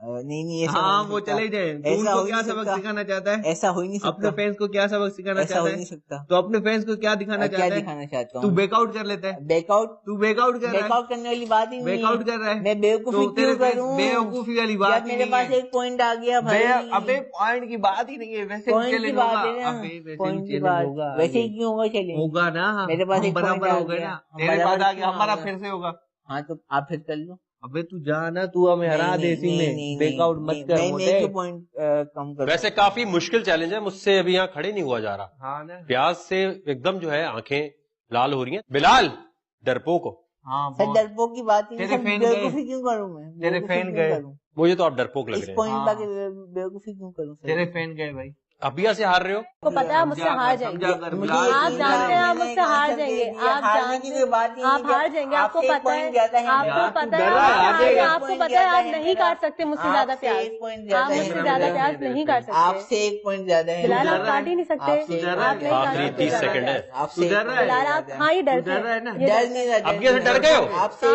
نہیں ہاں وہ چلے جائیں. ان کو کیا سبق سکھانا چاہتا ہے؟ ایسا ہو ہی نہیں سکتا. اپنے فینس کو کیا سبق سکھانا چاہتا ہے؟ ایسا ہو ہی نہیں سکتا. تو اپنے فینس کو کیا دکھانا چاہتا ہے؟ تو بیک آؤٹ کر لیتا ہے. بیک آؤٹ تو بیک آؤٹ کر رہا ہے. بیک آؤٹ کرنے والی بات ہی نہیں. بیک آؤٹ کر رہا ہے. میں بیوقوفی کیوں کروں؟ بیوقوفی والی بات میرے پاس ایک پوائنٹ آ گیا بھائی. ابے پوائنٹ کی بات ہی نہیں ہے. ویسے پوائنٹ کی بات ہے. پوائنٹ کی بات ویسے ہی کیوں ہوگا؟ چلیں ہوگا نا. میرے پاس ایک برابر ہو گئے نا. تیرے پاس آ گیا, ہمارا پھر سے ہوگا. ہاں تو آپ پھر کر لو. ابے تو جانا, تو ہمیں ہرا دے اسی میں. بیک آؤٹ مت کر. ویسے کافی مشکل چیلنج ہے, مجھ سے ابھی یہاں کھڑے نہیں ہوا جا رہا. ہاں نا, پیاز سے ایک دم جو ہے آنکھیں لال ہو رہی ہیں. بلال ڈرپوک ہو. ہاں ڈرپوک کی بات نہیں. بیوقوفی کیوں کروں میں؟ تیرے فین گئے. مجھے تو آپ ڈرپوک لگ رہے ہیں. پوائنٹ لا کے بیوقوفی کیوں کروں؟ تیرے فین گئے بھائی. ابیا سے ہار رہے ہو. آپ کو پتا ہے مجھ سے ہار جائیں گے. آپ جانتے ہیں آپ مجھ سے ہار جائیں گے. آپ ہار جائیں گے. آپ کو پتا ہے, آپ کو پتا ہے, آپ کو پتا ہے آپ نہیں کاٹ سکتے مجھ سے زیادہ پیاز. آپ مجھ سے زیادہ پیاز نہیں کاٹ سکتے. آپ سے ایک پوائنٹ زیادہ ہے. بلال آپ کاٹ ہی نہیں سکتے. آپ نہیں آخری 30 سیکنڈ ہے. بلال آپ ہاں ہی ڈرتے ہیں. ڈر نہیں رہا. ابیا سے ڈر گئے ہو. آپ سے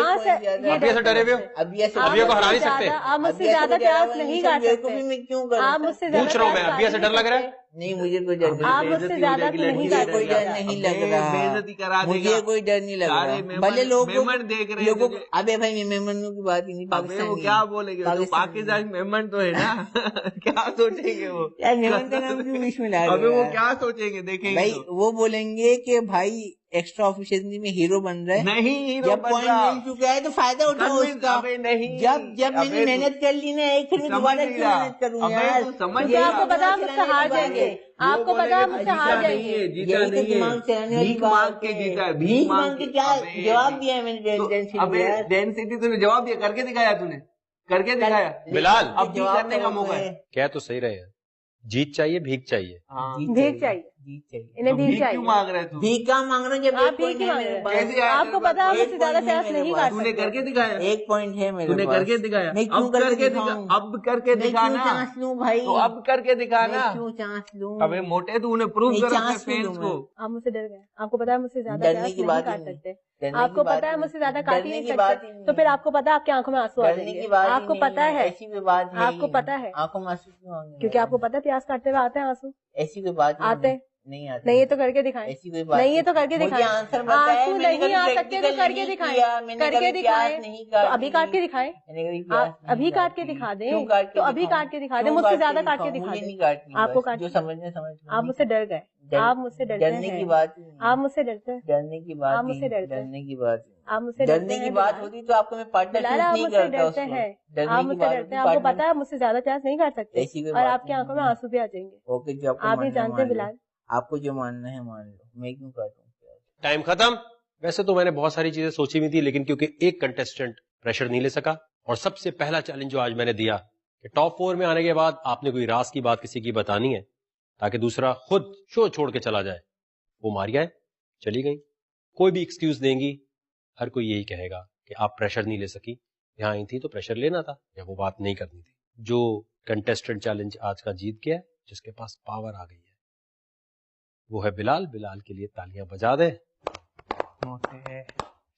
ابیا سے ڈرے ہوئے ہو. ابیا کو ہرا نہیں سکتے. آپ مجھ سے زیادہ پیاز نہیں کاٹ سکتے. میں کیوں کروں؟ آپ مجھ سے پوچھ رہا ہوں میں, ابیا سے ڈر لگ رہا ہے. نہیں مجھے کوئی ڈر نہیں. آپ مجھ سے زیادہ نہیں مجھے کوئی ڈر نہیں لگ رہا. بےعزتی کرا دے گا. مجھے کوئی ڈر نہیں لگ رہا. بھلے مہمان دیکھ رہے ہیں. ابے بھائی مہمانوں کی بات ہی نہیں. ابے وہ کیا بولے گے؟ پاکستان مہمان تو ہے نا. کیا سوچیں گے وہ؟ مہمان کا نام کیوں بیچ میں لا رہے ابھی وہ کیا سوچیں گے؟ دیکھیں بھائی وہ بولیں گے کہ بھائی ایکسٹرا آفیشلی میں ہیرو بن رہا ہے. نہیں, جب پوائنٹ مل چکا ہے تو فائدہ اٹھاؤ اس کا. نہیں, جب میں نے محنت کر لی نا ایک, پھر میں دوبارہ کیوں محنت کروں یار؟ آپ کو پتا مجھ سے ہار جائیں گے. آپ کو پتا مجھ سے ہار جائیں گے. یہی تو دماغ سے آنے والی بات ہے. بھیک مانگ کے کیا جواب دیا ہے میں نے؟ ڈینسٹی تو نے جواب دیا, کر کے دکھایا. تو نے کر کے دکھایا. بلال اب بھی کرنے کا موقع ہے. کیا تو صحیح رہے ہیں. جیت چاہیے, بھیک چاہیے. بھیک چاہیے. انہیں بھیک چاہیے. کیوں مانگ رہے تو؟ بھیک کا مانگ رہے ہیں. آپ بھیک مانگ رہے ہیں. آپ کو پتا مجھ سے زیادہ پیاس نہیں کاٹ سکتے. کر کے دکھایا. ایک پوائنٹ ہے میرے پاس. کر کے دکھایا. اب کر کے دکھانا. چانس لوں بھائی. تو اب کر کے دکھانا. کیوں چانس لوں؟ ابے موٹے تو انہیں پروف کر اپنے فینس کو. آپ مجھ سے ڈر گئے. آپ کو پتا ہے مجھ سے زیادہ پیاس نہیں کاٹ سکتے. آپ کو پتا ہے مجھ سے زیادہ کاٹ نہیں سکتے. تو پھر آپ کو پتا آپ کی آنکھوں میں آنسو آ جائیں گے. آپ کو پتا ہے, آپ کو پتا ہے, آنکھوں میں آنسو کیوں آئیں گے؟ کیونکہ آپ کو پتا ہے پیاز کاٹتے ہوئے آتے ہیں آنسو. ایسی کوئی بات آتے ہیں. نہیں آتے. نہیں یہ تو کر کے دکھائیں. ایسی کوئی بات نہیں یہ تو کر کے دکھائیں. آنسو نہیں آ سکتے تو کر کے دکھائیں. کر کے دکھائیں. تو ابھی کاٹ کے دکھائیں. ابھی کاٹ کے دکھا دیں. تو ابھی کاٹ کے دکھا دیں. مجھ سے زیادہ کاٹ کے دکھا دیں. آپ کو کاٹ. جو سمجھنے آپ مجھ سے ڈر گئے. آپ مجھ سے ڈرتے ڈرنے کی بات. آپ مجھ سے ڈرتے ہیں. ڈرنے کی بات. آپ مجھ سے ڈرتے ہیں. ڈرنے کی بات. آپ مجھ سے ڈرنے کی بات ہوتی تو آپ کو میں پارٹنر نہیں کرتا. ڈرتے ہیں. آپ مجھ سے ڈرتے ہیں. آپ کو پتا ہے مجھ سے زیادہ پیاس نہیں کر سکتے. اور آپ کی آنکھوں میں آنسو بھی آ جائیں گے. اوکے, جو آپ ہی جانتے ہیں بلال. آپ کو جو ماننا ہے مان لو. میں کیوں کاٹوں؟ ٹائم ختم. ویسے تو میں نے بہت ساری چیزیں سوچی ہوئی تھی, لیکن کیونکہ ایک کنٹestant پریشر نہیں لے سکا, اور سب سے پہلا چیلنج جو آج میں نے دیا کہ ٹاپ 4 میں آنے کے بعد آپ نے کوئی راز کی بات کسی کی بتانی ہے تاکہ دوسرا خود شو چھوڑ کے چلا جائے, وہ ماریا ہے, چلی گئی. کوئی بھی ایکسکیوز دیں گی, ہر کوئی یہی کہے گا کہ آپ پریشر نہیں لے سکی, یہاں آئی تھی تو پریشر لینا تھا, یا وہ بات نہیں کرنی تھی. جو کنٹestant چیلنج آج کا جیت گیا ہے, جس کے پاس پاور آ گئی ہے, وہ ہے بلال. بلال کے لیے تالیاں بجا دیں.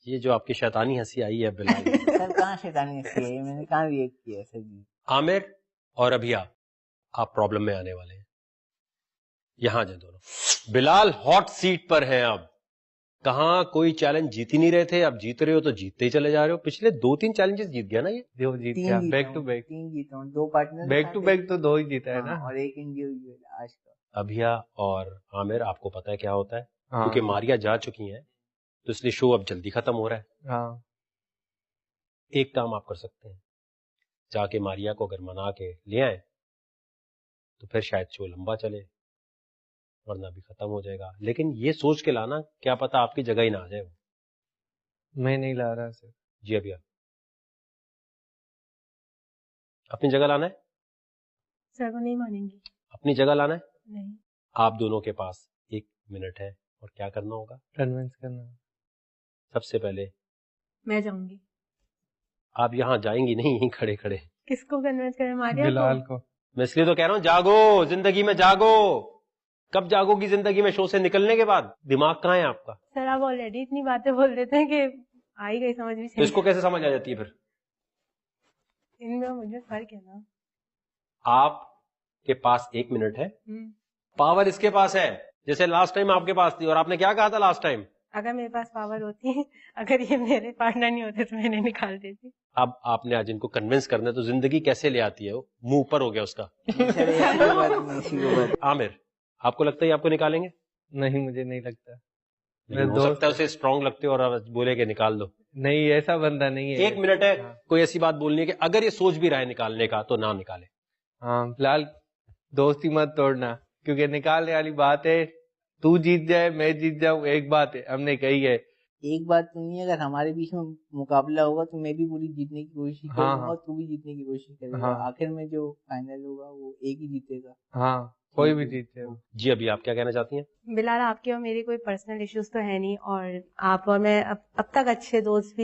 یہ جو آپ کی شیطانی ہنسی آئی ہے بلال. سر کہاں شیطانی ہنسی آئی؟ میں نے کہاں ریئیکٹ کیا سر جی. عامر اور ابھیا آپ پرابلم میں آنے والے ہیں. یہاں جائیں دونوں. بلال ہاٹ سیٹ پر ہیں. اب کہاں کوئی چیلنج جیت ہی نہیں رہے تھے, اب جیت رہے ہو تو جیتتے ہی چلے جا رہے ہو. پچھلے 2-3 چیلنجز جیت گیا نا یہ. جیت گیا بیک ٹو بیک. 3 جیتا ہوں. 2 پارٹنر بیک ٹو بیک تو 2 ہی جیتا ہے نا, اور ایک انڈیویجول آج کا. ابھیا اور عامر آپ کو پتا ہے کیا ہوتا ہے, کیونکہ ماریا جا چکی ہیں تو اس لیے شو اب جلدی ختم ہو رہا ہے. ہاں, ایک کام آپ کر سکتے ہیں, جا کے ماریا کو اگر منا کے لے آئیں تو پھر شاید شو لمبا چلے, ورنہ بھی ختم ہو جائے گا. لیکن یہ سوچ کے لانا, کیا پتا آپ کی جگہ ہی نہ آ جائے وہ. میں نہیں لا رہا سر. جی ابھیا اپنی جگہ لانا ہے. سر وہ نہیں مانیں گی. اپنی جگہ لانا ہے. نہیں. آپ دونوں کے پاس 1 منٹ ہے, اور کیا کرنا ہوگا؟ کنونس کرنا. سب سے پہلے میں جاؤں گی. آپ یہاں جائیں گی نہیں, یہیں کھڑے کھڑے. کس کو کنونس کریں؟ ماریا بلال کو. میں اس لیے تو کہہ رہا ہوں جاگو, زندگی میں جاگو. کب جاگو گی زندگی میں؟ شو سے نکلنے کے بعد. دماغ کہاں ہے آپ کا؟ سر آپ آلریڈی اتنی باتیں بول دیتے ہیں کہ آئی گئی سمجھ بھی. تو اس کو کیسے سمجھ آ جاتی ہے پھر؟ ان میں مجھے فرق ہے نا. آپ کے پاس 1 منٹ ہے, پاور اس کے پاس ہے جیسے لاسٹ ٹائم آپ کے پاس تھی. اور آپ نے کیا کہا تھا لاسٹ ٹائم؟ اگر میرے پاس پاور ہوتی, اگر یہ میرے پارٹنر نہیں ہوتے تو میں نے نکال دیتی. اب آپ نے آج ان کو کنونس کرنا ہے تو زندگی کیسے لے آتی ہے, وہ منہ اوپر ہو گیا اس کا. عامر, آپ کو لگتا ہے آپ کو نکالیں گے؟ نہیں, مجھے نہیں لگتا. ہو سکتا ہے اسے اسٹرانگ لگتے اور بولے کہ نکال دو. نہیں, ایسا بندہ نہیں ہے. 1 منٹ ہے, کوئی ایسی بات بولنی ہے کہ اگر یہ سوچ بھی رہا ہے نکالنے کا تو نہ نکالے. ہاں, فی الحال دوستی مت توڑنا, کیونکہ نکالنے والی بات ہے. تو جیت جائے میں جیت جاؤں, ایک بات ہے, ہم نے کہی ہے. ایک بات تو نہیں ہے, اگر ہمارے بیچ میں مقابلہ ہوگا تو میں بھی پوری جیتنے کی کوشش کروں گا, تو بھی جیتنے کی کوشش کرے گا. آخر میں جو فائنل ہوگا وہ ایک ہی جیتے گا. ہاں, کوئی بھی جیتے. جی ابھی آپ کیا کہنا چاہتی ہیں؟ بلال, آپ کے اور میری کوئی پرسنل ایشوز تو ہے نہیں, اور آپ اور میں اب تک اچھے دوست بھی